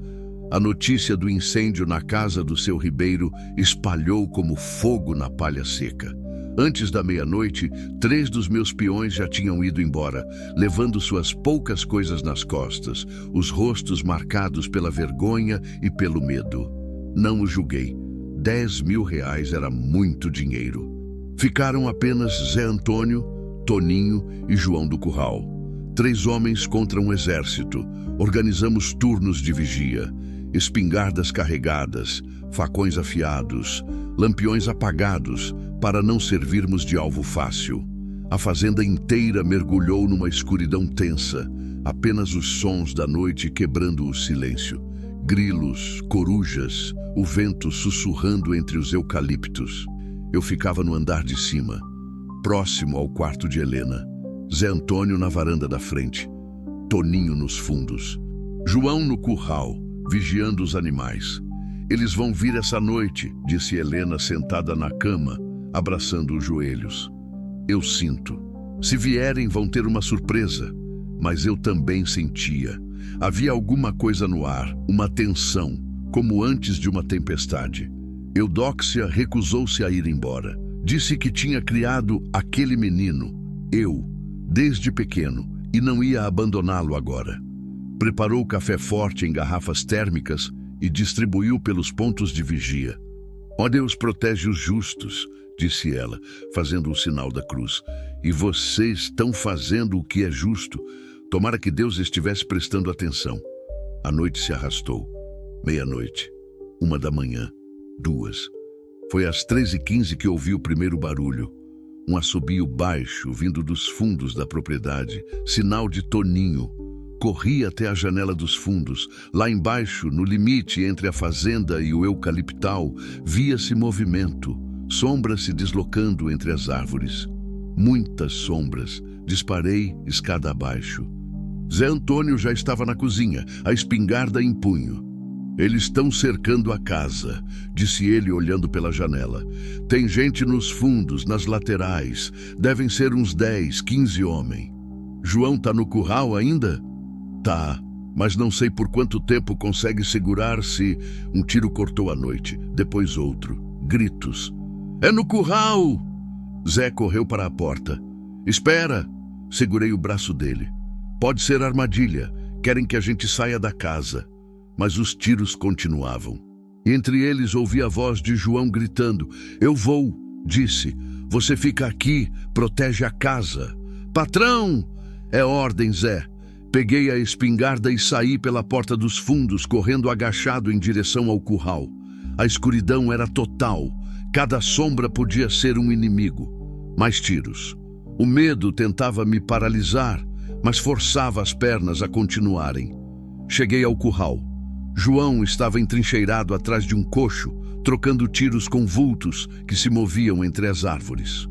A notícia do incêndio na casa do seu Ribeiro espalhou como fogo na palha seca. Antes da meia-noite, 3 dos meus peões já tinham ido embora, levando suas poucas coisas nas costas, os rostos marcados pela vergonha e pelo medo. Não os julguei. 10.000 reais era muito dinheiro. Ficaram apenas Zé Antônio, Toninho e João do Curral. 3 homens contra um exército. Organizamos turnos de vigia. Espingardas carregadas, facões afiados, lampiões apagados, para não servirmos de alvo fácil. A fazenda inteira mergulhou numa escuridão tensa, apenas os sons da noite quebrando o silêncio. Grilos, corujas, o vento sussurrando entre os eucaliptos. Eu ficava no andar de cima, próximo ao quarto de Helena. Zé Antônio na varanda da frente, Toninho nos fundos, João no curral, vigiando os animais. Eles vão vir essa noite, disse Helena sentada na cama, abraçando os joelhos. Eu sinto. Se vierem, vão ter uma surpresa. Mas eu também sentia. Havia alguma coisa no ar, uma tensão, como antes de uma tempestade. Eudóxia recusou-se a ir embora. Disse que tinha criado aquele menino, eu, desde pequeno, e não ia abandoná-lo agora. Preparou café forte em garrafas térmicas e distribuiu pelos pontos de vigia. Ó Deus protege os justos, disse ela, fazendo o sinal da cruz. E vocês estão fazendo o que é justo. Tomara que Deus estivesse prestando atenção. A noite se arrastou. Meia-noite, 1 da manhã, 2. Foi às 3h15 que ouvi o primeiro barulho. Um assobio baixo vindo dos fundos da propriedade, sinal de Toninho. Corri até a janela dos fundos. Lá embaixo, no limite entre a fazenda e o eucaliptal, via-se movimento, sombras se deslocando entre as árvores. Muitas sombras. Disparei escada abaixo. Zé Antônio já estava na cozinha, a espingarda em punho. Eles estão cercando a casa, disse ele olhando pela janela. Tem gente nos fundos, nas laterais. Devem ser uns 10, 15 homens. João tá no curral ainda? Tá, mas não sei por quanto tempo consegue segurar-se. Um tiro cortou a noite, depois outro. Gritos. É no curral! Zé correu para a porta. Espera! Segurei o braço dele. Pode ser armadilha. Querem que a gente saia da casa. Mas os tiros continuavam. Entre eles ouvi a voz de João gritando. Eu vou, disse. Você fica aqui, protege a casa. Patrão! É ordem, Zé. Peguei a espingarda e saí pela porta dos fundos, correndo agachado em direção ao curral. A escuridão era total. Cada sombra podia ser um inimigo. Mais tiros. O medo tentava me paralisar, mas forçava as pernas a continuarem. Cheguei ao curral. João estava entrincheirado atrás de um cocho, trocando tiros com vultos que se moviam entre as árvores.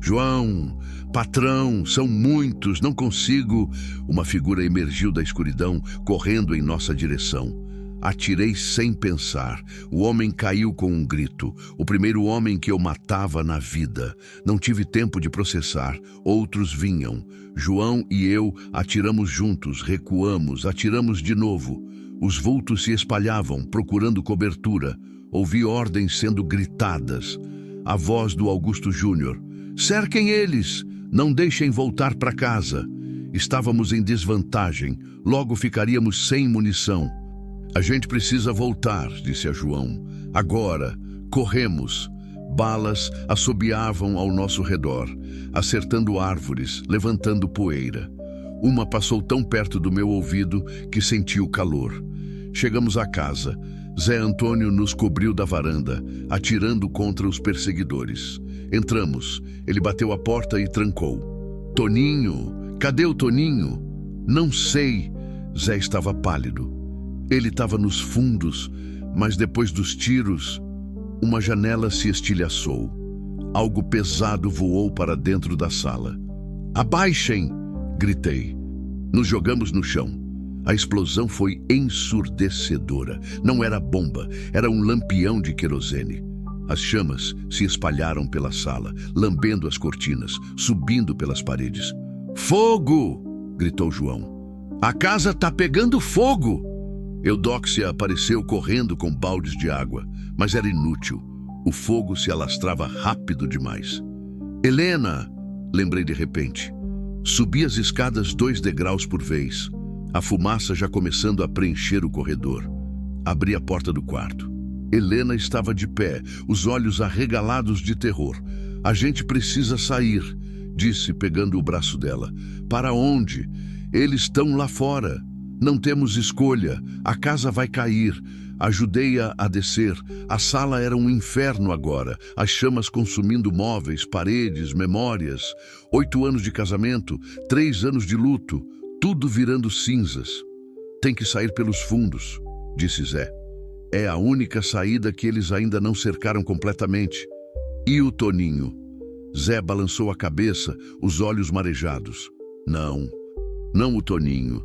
João, patrão, são muitos, não consigo. Uma figura emergiu da escuridão, correndo em nossa direção. Atirei sem pensar. O homem caiu com um grito. O primeiro homem que eu matava na vida. Não tive tempo de processar. Outros vinham. João e eu atiramos juntos, recuamos, atiramos de novo. Os vultos se espalhavam, procurando cobertura. Ouvi ordens sendo gritadas. A voz do Augusto Júnior. Cerquem eles! Não deixem voltar para casa. Estávamos em desvantagem. Logo ficaríamos sem munição. A gente precisa voltar, disse a João. Agora, corremos. Balas assobiavam ao nosso redor, acertando árvores, levantando poeira. Uma passou tão perto do meu ouvido que senti o calor. Chegamos à casa. Zé Antônio nos cobriu da varanda, atirando contra os perseguidores. Entramos. Ele bateu a porta e trancou. Toninho! Cadê o Toninho? Não sei. Zé estava pálido. Ele estava nos fundos, mas depois dos tiros, uma janela se estilhaçou. Algo pesado voou para dentro da sala. Abaixem! Gritei. Nos jogamos no chão. A explosão foi ensurdecedora. Não era bomba, era um lampião de querosene. As chamas se espalharam pela sala, lambendo as cortinas, subindo pelas paredes. Fogo! Gritou João. A casa tá pegando fogo! Eudóxia apareceu correndo com baldes de água, mas era inútil. O fogo se alastrava rápido demais. Helena! Lembrei de repente. Subi as escadas 2 degraus por vez, a fumaça já começando a preencher o corredor. Abri a porta do quarto. Helena estava de pé, os olhos arregalados de terror. A gente precisa sair, disse pegando o braço dela. Para onde? Eles estão lá fora. Não temos escolha. A casa vai cair. Ajudei-a a descer. A sala era um inferno agora. As chamas consumindo móveis, paredes, memórias. 8 anos de casamento, 3 anos de luto. Tudo virando cinzas. Tem que sair pelos fundos, disse Zé. É a única saída que eles ainda não cercaram completamente. E o Toninho? Zé balançou a cabeça, os olhos marejados. Não o Toninho.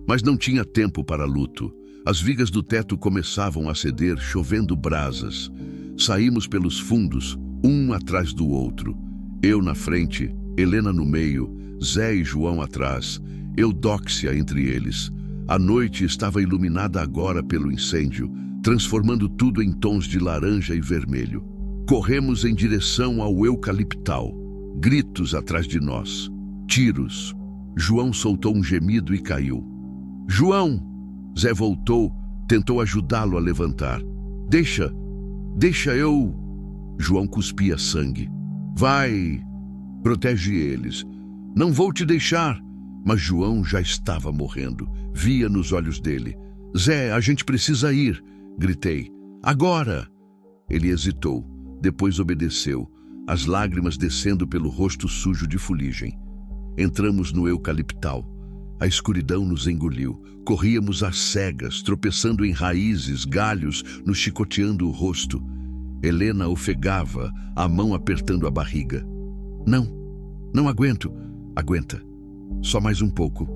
Mas não tinha tempo para luto. As vigas do teto começavam a ceder, chovendo brasas. Saímos pelos fundos, um atrás do outro. Eu na frente, Helena no meio, Zé e João atrás, Eudóxia entre eles. A noite estava iluminada agora pelo incêndio, transformando tudo em tons de laranja e vermelho. Corremos em direção ao eucaliptal. Gritos atrás de nós. Tiros. João soltou um gemido e caiu. João! Zé voltou, tentou ajudá-lo a levantar. Deixa eu... João cuspia sangue. Vai! Protege eles. Não vou te deixar. Mas João já estava morrendo. Via nos olhos dele. Zé, a gente precisa ir. Gritei. Agora! Ele hesitou, depois obedeceu, as lágrimas descendo pelo rosto sujo de fuligem. Entramos no eucaliptal. A escuridão nos engoliu. Corríamos às cegas, tropeçando em raízes, galhos, nos chicoteando o rosto. Helena ofegava, a mão apertando a barriga. Não aguento. Aguenta. Só mais um pouco.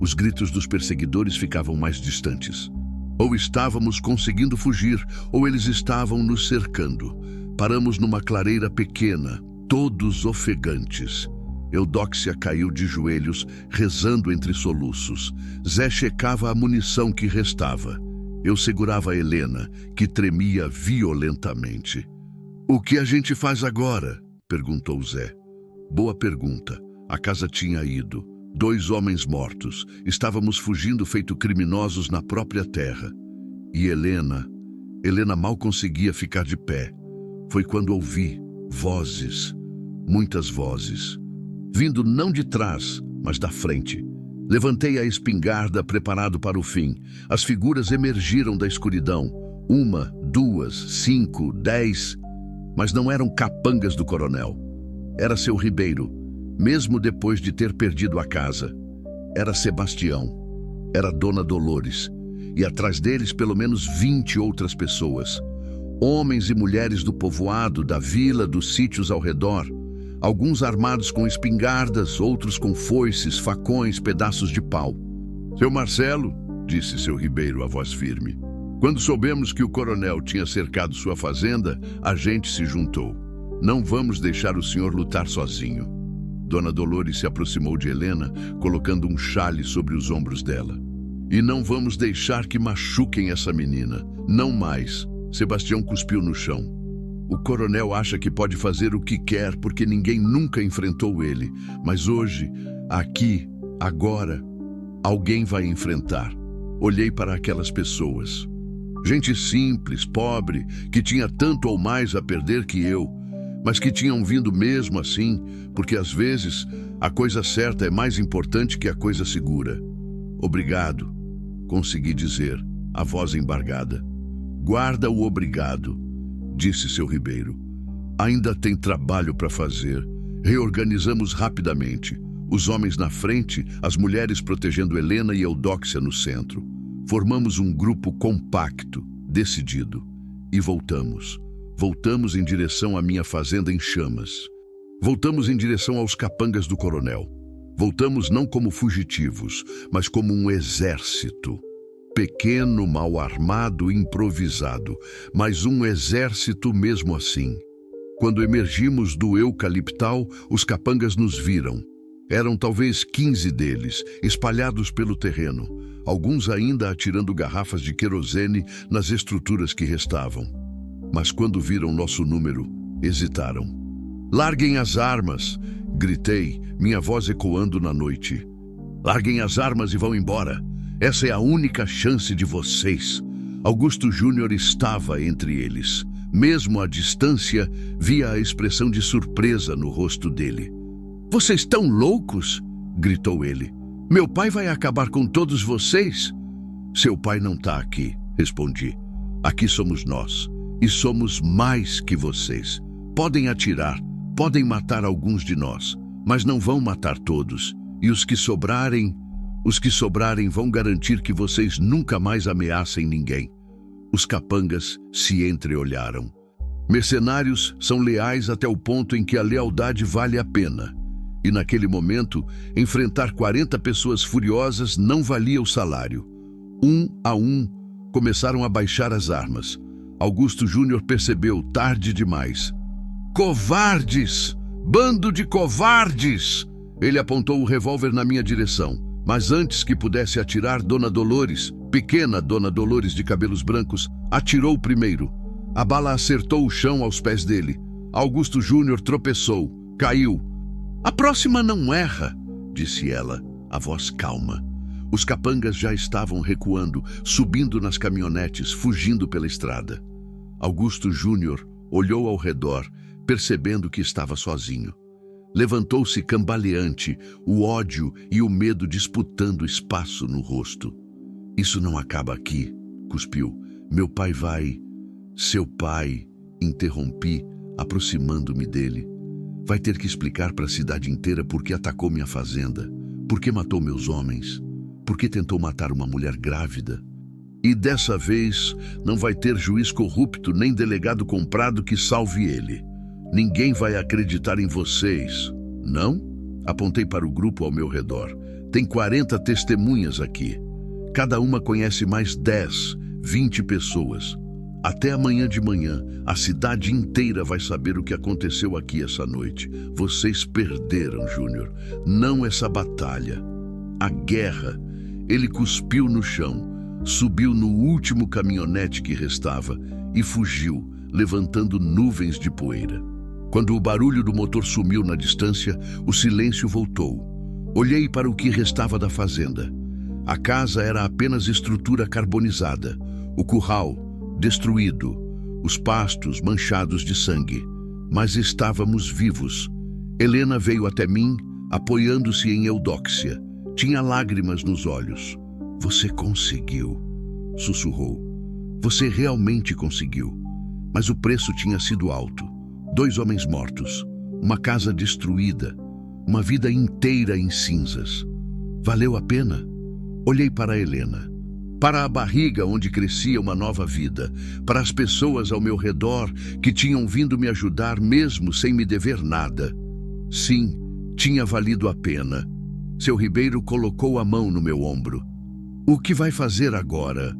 Os gritos dos perseguidores ficavam mais distantes. Ou estávamos conseguindo fugir, ou eles estavam nos cercando. Paramos numa clareira pequena, todos ofegantes. Eudóxia caiu de joelhos, rezando entre soluços. Zé checava a munição que restava. Eu segurava a Helena, que tremia violentamente. O que a gente faz agora? Perguntou Zé. Boa pergunta. A casa tinha ido. 2 homens mortos. Estávamos fugindo feito criminosos na própria terra. E Helena mal conseguia ficar de pé. Foi quando ouvi vozes, muitas vozes. Vindo não de trás, mas da frente. Levantei a espingarda preparado para o fim. As figuras emergiram da escuridão. 1, 2, 5, 10. Mas não eram capangas do coronel. Era seu Ribeiro, mesmo depois de ter perdido a casa. Era Sebastião. Era Dona Dolores. E atrás deles pelo menos 20 outras pessoas. Homens e mulheres do povoado, da vila, dos sítios ao redor. Alguns armados com espingardas, outros com foices, facões, pedaços de pau. Seu Marcelo, disse seu Ribeiro, a voz firme. Quando soubemos que o coronel tinha cercado sua fazenda, a gente se juntou. Não vamos deixar o senhor lutar sozinho. Dona Dolores se aproximou de Helena, colocando um xale sobre os ombros dela. E não vamos deixar que machuquem essa menina. Não mais. Sebastião cuspiu no chão. O coronel acha que pode fazer o que quer porque ninguém nunca enfrentou ele. Mas hoje, aqui, agora, alguém vai enfrentar. Olhei para aquelas pessoas. Gente simples, pobre, que tinha tanto ou mais a perder que eu, mas que tinham vindo mesmo assim, porque às vezes a coisa certa é mais importante que a coisa segura. Obrigado, consegui dizer, a voz embargada. Guarda o obrigado, disse seu Ribeiro. Ainda tem trabalho para fazer. Reorganizamos rapidamente. Os homens na frente, as mulheres protegendo Helena e Eudóxia no centro. Formamos um grupo compacto, decidido. E voltamos. Voltamos em direção à minha fazenda em chamas. Voltamos em direção aos capangas do coronel. Voltamos não como fugitivos, mas como um exército. Pequeno, mal armado, improvisado, mas um exército mesmo assim. Quando emergimos do eucaliptal, os capangas nos viram. Eram talvez 15 deles, espalhados pelo terreno, alguns ainda atirando garrafas de querosene nas estruturas que restavam. Mas quando viram nosso número, hesitaram. "Larguem as armas!" gritei, minha voz ecoando na noite. "Larguem as armas e vão embora. Essa é a única chance de vocês." Augusto Júnior estava entre eles. Mesmo à distância, via a expressão de surpresa no rosto dele. "Vocês estão loucos?" gritou ele. "Meu pai vai acabar com todos vocês?" "Seu pai não está aqui", respondi. "Aqui somos nós, e somos mais que vocês. Podem atirar, podem matar alguns de nós, mas não vão matar todos. E os que sobrarem vão garantir que vocês nunca mais ameacem ninguém." Os capangas se entreolharam. Mercenários são leais até o ponto em que a lealdade vale a pena. E naquele momento, enfrentar 40 pessoas furiosas não valia o salário. Um a um, começaram a baixar as armas. Augusto Júnior percebeu, tarde demais. "Covardes! Bando de covardes!" Ele apontou o revólver na minha direção. Mas antes que pudesse atirar, Dona Dolores, pequena Dona Dolores de cabelos brancos, atirou primeiro. A bala acertou o chão aos pés dele. Augusto Júnior tropeçou, caiu. "A próxima não erra", disse ela, a voz calma. Os capangas já estavam recuando, subindo nas caminhonetes, fugindo pela estrada. Augusto Júnior olhou ao redor, percebendo que estava sozinho. Levantou-se cambaleante, o ódio e o medo disputando espaço no rosto. "Isso não acaba aqui", cuspiu. "Meu pai vai..." "Seu pai", interrompi, aproximando-me dele. "Vai ter que explicar para a cidade inteira por que atacou minha fazenda, por que matou meus homens, por que tentou matar uma mulher grávida. E dessa vez não vai ter juiz corrupto nem delegado comprado que salve ele. Ninguém vai acreditar em vocês, não?" Apontei para o grupo ao meu redor. "Tem 40 testemunhas aqui. Cada uma conhece mais 10, 20 pessoas. Até amanhã de manhã, a cidade inteira vai saber o que aconteceu aqui essa noite. Vocês perderam, Júnior. Não essa batalha. A guerra." Ele cuspiu no chão, subiu no último caminhonete que restava e fugiu, levantando nuvens de poeira. Quando o barulho do motor sumiu na distância, o silêncio voltou. Olhei para o que restava da fazenda. A casa era apenas estrutura carbonizada, o curral destruído, os pastos manchados de sangue. Mas estávamos vivos. Helena veio até mim, apoiando-se em Eudóxia. Tinha lágrimas nos olhos. "Você conseguiu", sussurrou. "Você realmente conseguiu." Mas o preço tinha sido alto. 2 homens mortos, uma casa destruída, uma vida inteira em cinzas. Valeu a pena? Olhei para Helena, para a barriga onde crescia uma nova vida, para as pessoas ao meu redor que tinham vindo me ajudar mesmo sem me dever nada. Sim, tinha valido a pena. Seu Ribeiro colocou a mão no meu ombro. "O que vai fazer agora?"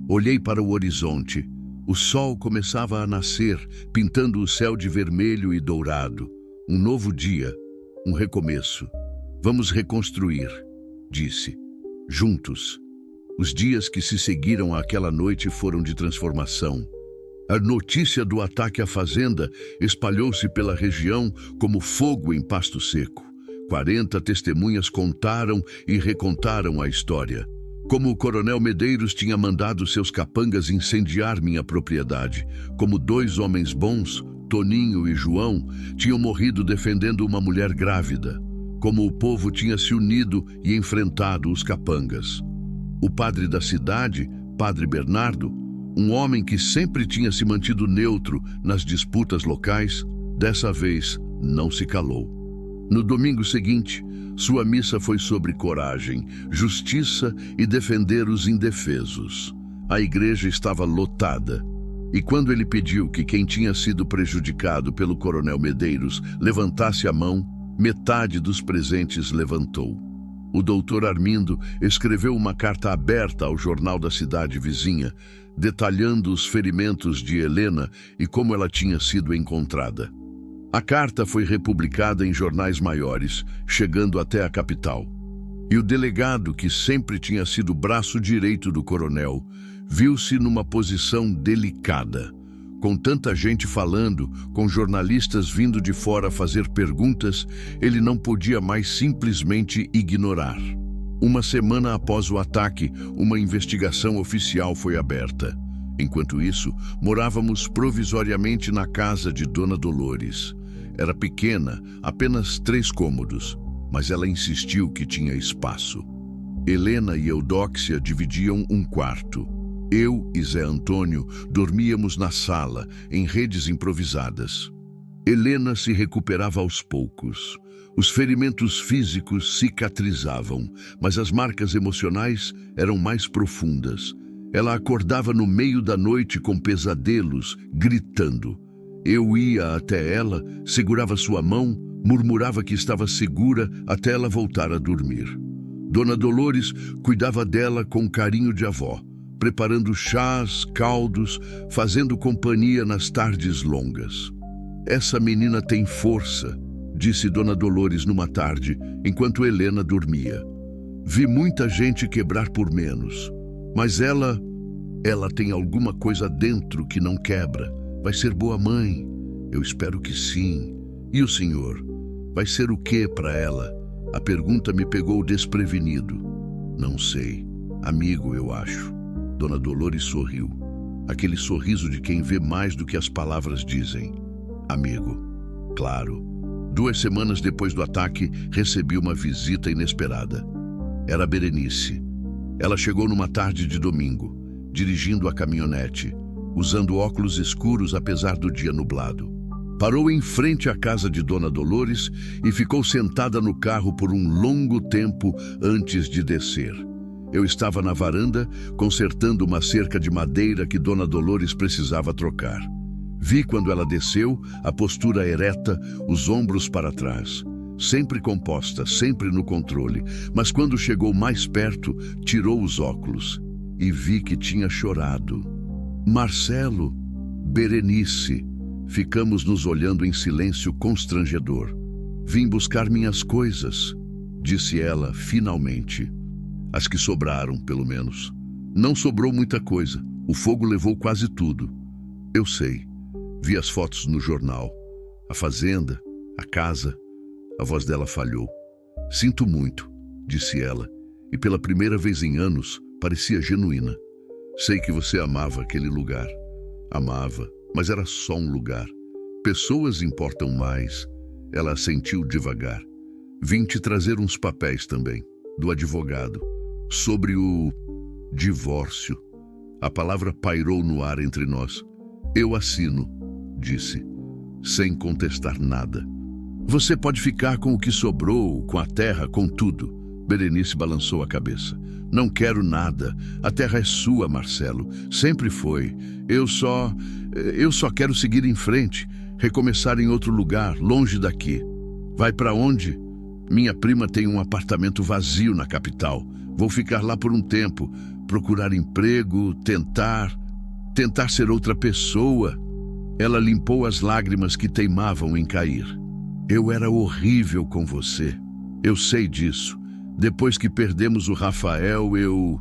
Olhei para o horizonte. O sol começava a nascer, pintando o céu de vermelho e dourado. Um novo dia, um recomeço. "Vamos reconstruir", disse. Juntos. Os dias que se seguiram àquela noite foram de transformação. A notícia do ataque à fazenda espalhou-se pela região como fogo em pasto seco. 40 testemunhas contaram e recontaram a história. Como o coronel Medeiros tinha mandado seus capangas incendiar minha propriedade. Como 2 homens bons, Toninho e João, tinham morrido defendendo uma mulher grávida. Como o povo tinha se unido e enfrentado os capangas. O padre da cidade, Padre Bernardo, um homem que sempre tinha se mantido neutro nas disputas locais, dessa vez não se calou. No domingo seguinte, sua missa foi sobre coragem, justiça e defender os indefesos. A igreja estava lotada. E quando ele pediu que quem tinha sido prejudicado pelo coronel Medeiros levantasse a mão, metade dos presentes levantou. O doutor Armindo escreveu uma carta aberta ao jornal da cidade vizinha, detalhando os ferimentos de Helena e como ela tinha sido encontrada. A carta foi republicada em jornais maiores, chegando até a capital. E o delegado, que sempre tinha sido o braço direito do coronel, viu-se numa posição delicada. Com tanta gente falando, com jornalistas vindo de fora fazer perguntas, ele não podia mais simplesmente ignorar. Uma semana após o ataque, uma investigação oficial foi aberta. Enquanto isso, morávamos provisoriamente na casa de Dona Dolores. Era pequena, apenas 3 cômodos, mas ela insistiu que tinha espaço. Helena e Eudóxia dividiam um quarto. Eu e Zé Antônio dormíamos na sala, em redes improvisadas. Helena se recuperava aos poucos. Os ferimentos físicos cicatrizavam, mas as marcas emocionais eram mais profundas. Ela acordava no meio da noite com pesadelos, gritando. Eu ia até ela, segurava sua mão, murmurava que estava segura até ela voltar a dormir. Dona Dolores cuidava dela com carinho de avó, preparando chás, caldos, fazendo companhia nas tardes longas. Essa menina tem força, disse Dona Dolores numa tarde, enquanto Helena dormia. Vi muita gente quebrar por menos, mas ela tem alguma coisa dentro que não quebra. Vai ser boa mãe? Eu espero que sim. E o senhor? Vai ser o quê para ela? A pergunta me pegou desprevenido. Não sei. Amigo, eu acho. Dona Dolores sorriu. Aquele sorriso de quem vê mais do que as palavras dizem. Amigo. Claro. 2 semanas depois do ataque, recebi uma visita inesperada. Era Berenice. Ela chegou numa tarde de domingo, dirigindo a caminhonete, usando óculos escuros apesar do dia nublado. Parou em frente à casa de Dona Dolores e ficou sentada no carro por um longo tempo antes de descer. Eu estava na varanda, consertando uma cerca de madeira que Dona Dolores precisava trocar. Vi quando ela desceu, a postura ereta, os ombros para trás. Sempre composta, sempre no controle, mas quando chegou mais perto, tirou os óculos e vi que tinha chorado. Marcelo, Berenice, ficamos nos olhando em silêncio constrangedor. Vim buscar minhas coisas, disse ela finalmente. As que sobraram, pelo menos. Não sobrou muita coisa, o fogo levou quase tudo. Eu sei. Vi as fotos no jornal. A fazenda, a casa. A voz dela falhou. Sinto muito, disse ela, e pela primeira vez em anos, parecia genuína. Sei que você amava aquele lugar. Amava, mas era só um lugar. Pessoas importam mais. Ela assentiu devagar. Vim te trazer uns papéis também, do advogado, sobre o divórcio. A palavra pairou no ar entre nós. Eu assino, disse, sem contestar nada. Você pode ficar com o que sobrou, com a terra, com tudo. Berenice balançou a cabeça. Não quero nada. A terra é sua, Marcelo. Sempre foi. Eu só quero seguir em frente, recomeçar em outro lugar, longe daqui. Vai para onde? Minha prima tem um apartamento vazio na capital. Vou ficar lá por um tempo, procurar emprego, tentar ser outra pessoa. Ela limpou as lágrimas que teimavam em cair. Eu era horrível com você. Eu sei disso. Depois que perdemos o Rafael, eu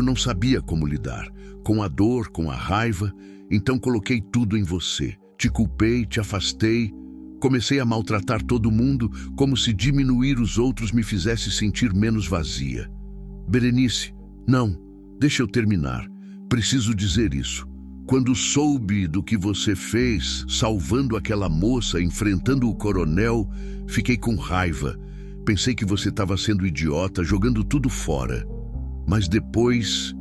não sabia como lidar. Com a dor, com a raiva, então coloquei tudo em você. Te culpei, te afastei. Comecei a maltratar todo mundo, como se diminuir os outros me fizesse sentir menos vazia. Berenice, não, deixa eu terminar. Preciso dizer isso. Quando soube do que você fez, salvando aquela moça, enfrentando o coronel, fiquei com raiva. Pensei que você estava sendo idiota, jogando tudo fora. Mas depois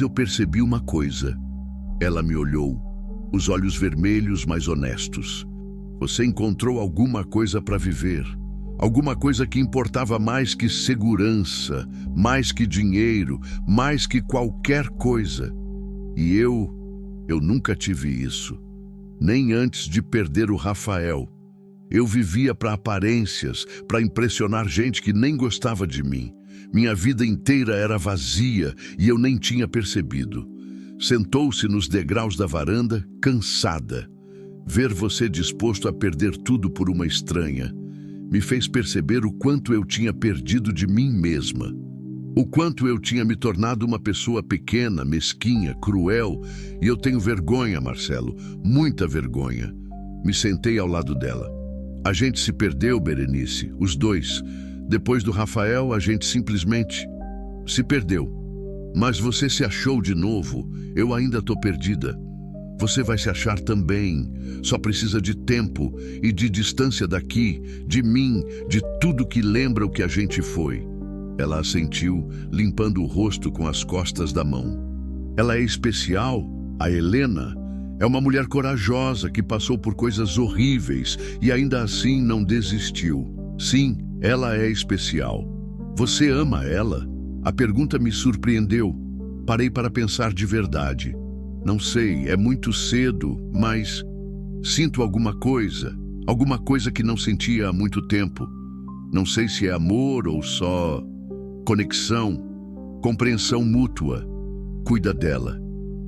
eu percebi uma coisa. Ela me olhou, os olhos vermelhos, mas honestos. Você encontrou alguma coisa para viver. Alguma coisa que importava mais que segurança, mais que dinheiro, mais que qualquer coisa. E eu nunca tive isso. Nem antes de perder o Rafael. Eu vivia para aparências, para impressionar gente que nem gostava de mim. Minha vida inteira era vazia e eu nem tinha percebido. Sentou-se nos degraus da varanda, cansada. Ver você disposto a perder tudo por uma estranha me fez perceber o quanto eu tinha perdido de mim mesma. O quanto eu tinha me tornado uma pessoa pequena, mesquinha, cruel, e eu tenho vergonha, Marcelo, muita vergonha. Me sentei ao lado dela. A gente se perdeu, Berenice, os dois. Depois do Rafael, a gente simplesmente se perdeu. Mas você se achou de novo, eu ainda tô perdida. Você vai se achar também. Só precisa de tempo e de distância daqui, de mim, de tudo que lembra o que a gente foi. Ela assentiu, limpando o rosto com as costas da mão. Ela é especial, a Helena. É uma mulher corajosa que passou por coisas horríveis e ainda assim não desistiu. Sim, ela é especial. Você ama ela? A pergunta me surpreendeu. Parei para pensar de verdade. Não sei, é muito cedo, mas sinto alguma coisa que não sentia há muito tempo. Não sei se é amor ou só conexão, compreensão mútua. Cuida dela,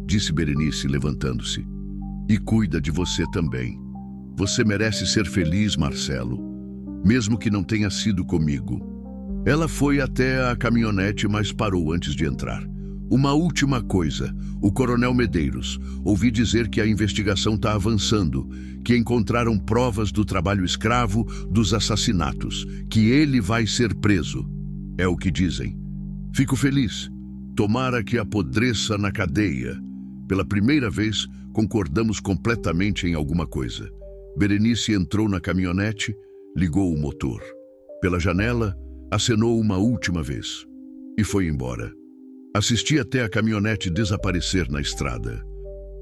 disse Berenice, levantando-se. E cuida de você também. Você merece ser feliz, Marcelo, mesmo que não tenha sido comigo. Ela foi até a caminhonete, mas parou antes de entrar. Uma última coisa, o Coronel Medeiros. Ouvi dizer que a investigação está avançando, que encontraram provas do trabalho escravo, dos assassinatos, que ele vai ser preso. É o que dizem. Fico feliz. Tomara que apodreça na cadeia. Pela primeira vez, concordamos completamente em alguma coisa. Berenice entrou na caminhonete, ligou o motor. Pela janela, acenou uma última vez e foi embora. Assisti até a caminhonete desaparecer na estrada.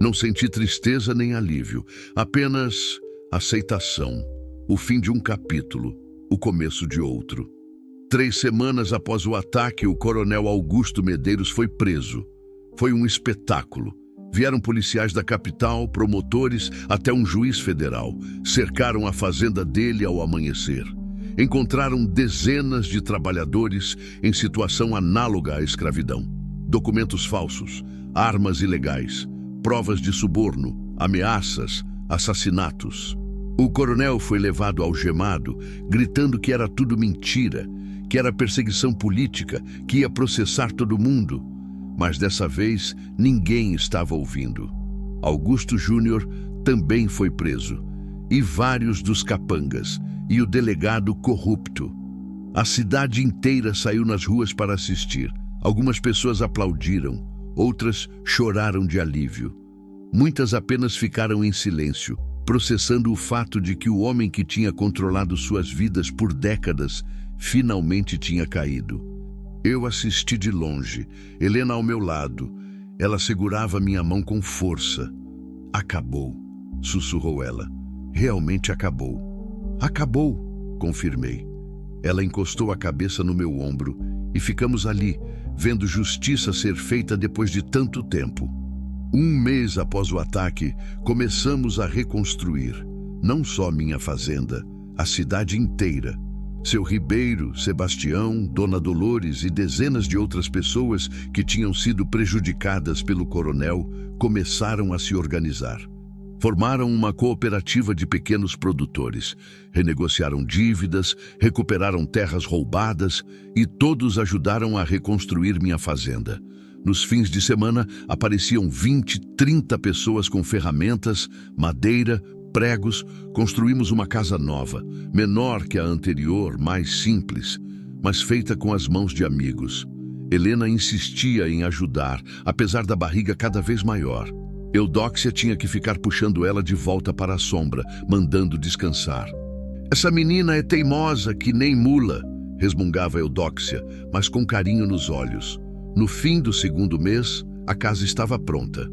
Não senti tristeza nem alívio, apenas aceitação. O fim de um capítulo, o começo de outro. 3 semanas após o ataque, o coronel Augusto Medeiros foi preso. Foi um espetáculo. Vieram policiais da capital, promotores, até um juiz federal. Cercaram a fazenda dele ao amanhecer. Encontraram dezenas de trabalhadores em situação análoga à escravidão. Documentos falsos, armas ilegais, provas de suborno, ameaças, assassinatos. O coronel foi levado algemado, gritando que era tudo mentira, que era perseguição política, que ia processar todo mundo. Mas dessa vez, ninguém estava ouvindo. Augusto Júnior também foi preso, e vários dos capangas, e o delegado corrupto. A cidade inteira saiu nas ruas para assistir. Algumas pessoas aplaudiram, outras choraram de alívio. Muitas apenas ficaram em silêncio, processando o fato de que o homem que tinha controlado suas vidas por décadas finalmente tinha caído. Eu assisti de longe, Helena ao meu lado. Ela segurava minha mão com força. Acabou, sussurrou ela. Realmente acabou. Acabou, confirmei. Ela encostou a cabeça no meu ombro e ficamos ali, vendo justiça ser feita depois de tanto tempo. 1 mês após o ataque, começamos a reconstruir, não só minha fazenda, a cidade inteira. Seu Ribeiro, Sebastião, Dona Dolores e dezenas de outras pessoas que tinham sido prejudicadas pelo coronel começaram a se organizar. Formaram uma cooperativa de pequenos produtores, renegociaram dívidas, recuperaram terras roubadas e todos ajudaram a reconstruir minha fazenda. Nos fins de semana, apareciam 20, 30 pessoas com ferramentas, madeira, pregos. Construímos uma casa nova, menor que a anterior, mais simples, mas feita com as mãos de amigos. Helena insistia em ajudar, apesar da barriga cada vez maior. Eudóxia tinha que ficar puxando ela de volta para a sombra, mandando descansar. Essa menina é teimosa que nem mula, resmungava Eudóxia, mas com carinho nos olhos. No fim do 2º mês, a casa estava pronta.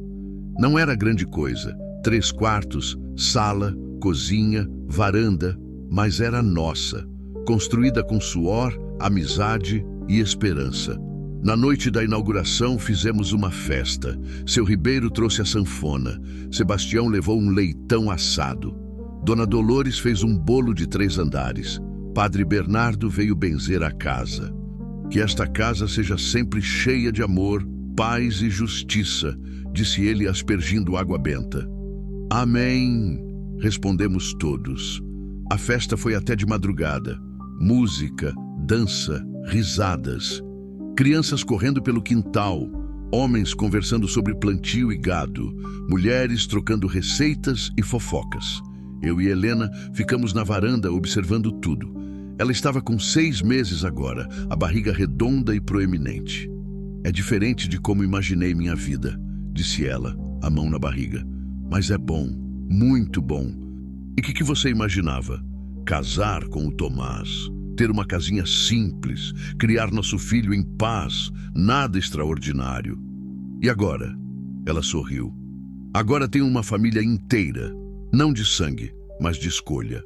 Não era grande coisa, 3 quartos, sala, cozinha, varanda, mas era nossa, construída com suor, amizade e esperança. Na noite da inauguração, fizemos uma festa. Seu Ribeiro trouxe a sanfona. Sebastião levou um leitão assado. Dona Dolores fez um bolo de 3 andares. Padre Bernardo veio benzer a casa. Que esta casa seja sempre cheia de amor, paz e justiça, disse ele aspergindo água benta. Amém, Respondemos todos. A festa foi até de madrugada. Música, dança, risadas. Crianças correndo pelo quintal, homens conversando sobre plantio e gado, mulheres trocando receitas e fofocas. Eu e Helena ficamos na varanda observando tudo. Ela estava com 6 meses agora, a barriga redonda e proeminente. É diferente de como imaginei minha vida, disse ela, a mão na barriga. Mas é bom, muito bom. E o que você imaginava? Casar com o Tomás, ter uma casinha simples, criar nosso filho em paz, nada extraordinário. E agora? Ela sorriu. Agora tenho uma família inteira, não de sangue, mas de escolha.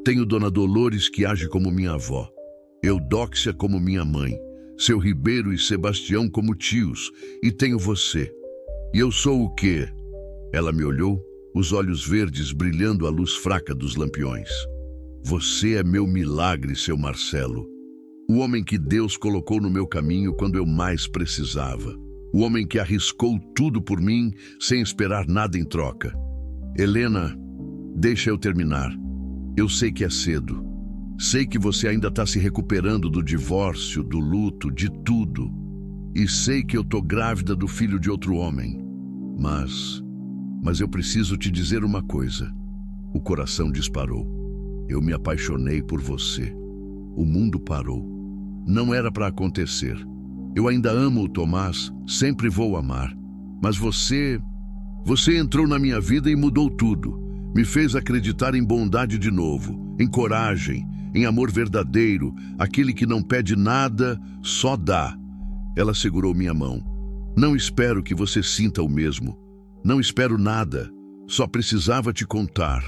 Tenho Dona Dolores, que age como minha avó, Eudóxia como minha mãe, seu Ribeiro e Sebastião como tios, e tenho você. E eu sou o quê? Ela me olhou, os olhos verdes brilhando à luz fraca dos lampiões. Você é meu milagre, seu Marcelo. O homem que Deus colocou no meu caminho quando eu mais precisava. O homem que arriscou tudo por mim sem esperar nada em troca. Helena, deixa eu terminar. Eu sei que é cedo. Sei que você ainda está se recuperando do divórcio, do luto, de tudo. E sei que eu tô grávida do filho de outro homem. Mas eu preciso te dizer uma coisa. O coração disparou. Eu me apaixonei por você. O mundo parou. Não era para acontecer. Eu ainda amo o Tomás, sempre vou amar. Mas você entrou na minha vida e mudou tudo. Me fez acreditar em bondade de novo, em coragem, em amor verdadeiro, aquele que não pede nada, só dá. Ela segurou minha mão. Não espero que você sinta o mesmo. Não espero nada. Só precisava te contar.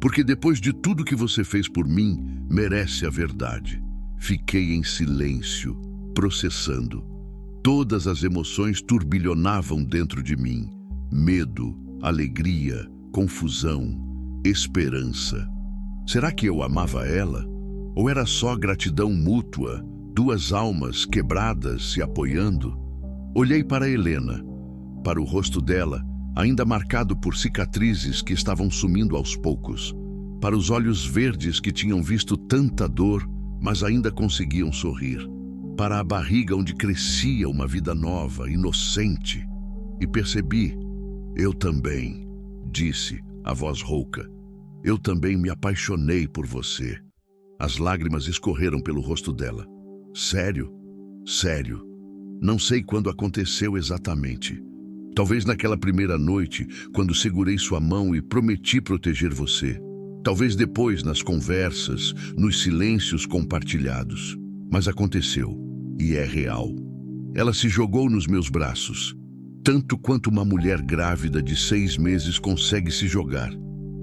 Porque depois de tudo que você fez por mim, merece a verdade. Fiquei em silêncio, processando. Todas as emoções turbilhonavam dentro de mim. Medo, alegria, confusão, esperança. Será que eu amava ela? Ou era só gratidão mútua, duas almas quebradas se apoiando? Olhei para Helena, para o rosto dela, ainda marcado por cicatrizes que estavam sumindo aos poucos, para os olhos verdes que tinham visto tanta dor, mas ainda conseguiam sorrir, para a barriga onde crescia uma vida nova, inocente. E percebi, eu também, disse, a voz rouca, eu também me apaixonei por você. As lágrimas escorreram pelo rosto dela. Sério? Sério. Não sei quando aconteceu exatamente. Talvez naquela primeira noite, quando segurei sua mão e prometi proteger você. Talvez depois, nas conversas, nos silêncios compartilhados. Mas aconteceu, e é real. Ela se jogou nos meus braços, tanto quanto uma mulher grávida de 6 meses consegue se jogar.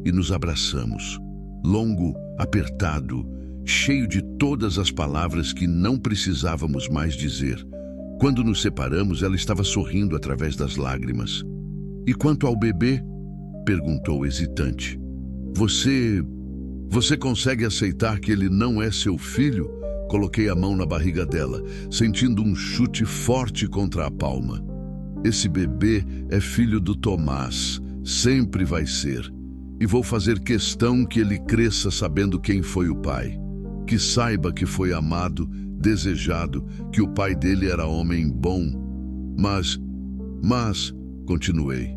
E nos abraçamos, longo, apertado, cheio de todas as palavras que não precisávamos mais dizer. Quando nos separamos, ela estava sorrindo através das lágrimas. E quanto ao bebê? Perguntou hesitante. Você consegue aceitar que ele não é seu filho? Coloquei a mão na barriga dela, sentindo um chute forte contra a palma. Esse bebê é filho do Tomás, sempre vai ser. E vou fazer questão que ele cresça sabendo quem foi o pai. Que saiba que foi amado, desejado, que o pai dele era homem bom. Mas, continuei,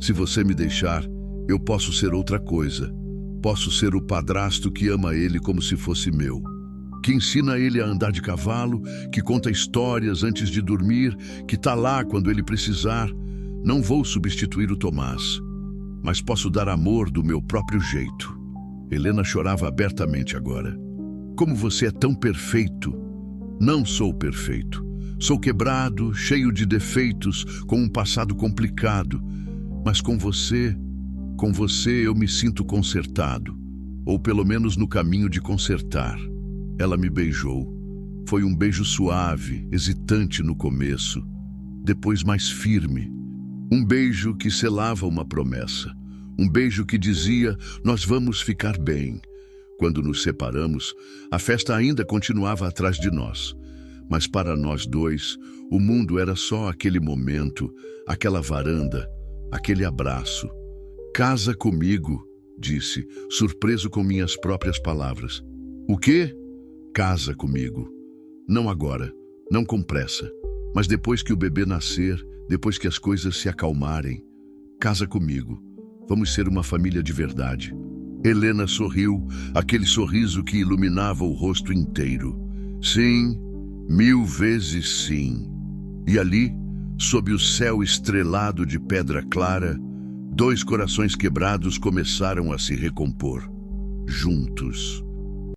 se você me deixar, eu posso ser outra coisa. Posso ser o padrasto que ama ele como se fosse meu. Que ensina ele a andar de cavalo, que conta histórias antes de dormir, que tá lá quando ele precisar. Não vou substituir o Tomás, mas posso dar amor do meu próprio jeito. Helena chorava abertamente agora. Como você é tão perfeito. Não sou perfeito. Sou quebrado, cheio de defeitos, com um passado complicado. Mas com você eu me sinto consertado. Ou pelo menos no caminho de consertar. Ela me beijou. Foi um beijo suave, hesitante no começo, depois mais firme. Um beijo que selava uma promessa. Um beijo que dizia, nós vamos ficar bem. Quando nos separamos, a festa ainda continuava atrás de nós. Mas para nós dois, o mundo era só aquele momento, aquela varanda, aquele abraço. Casa comigo, disse, surpreso com minhas próprias palavras. O quê? Casa comigo. Não agora, não com pressa, mas depois que o bebê nascer, depois que as coisas se acalmarem. Casa comigo. Vamos ser uma família de verdade. Helena sorriu, aquele sorriso que iluminava o rosto inteiro. Sim, 1000 vezes sim. E ali, sob o céu estrelado de pedra clara, 2 corações quebrados começaram a se recompor. Juntos.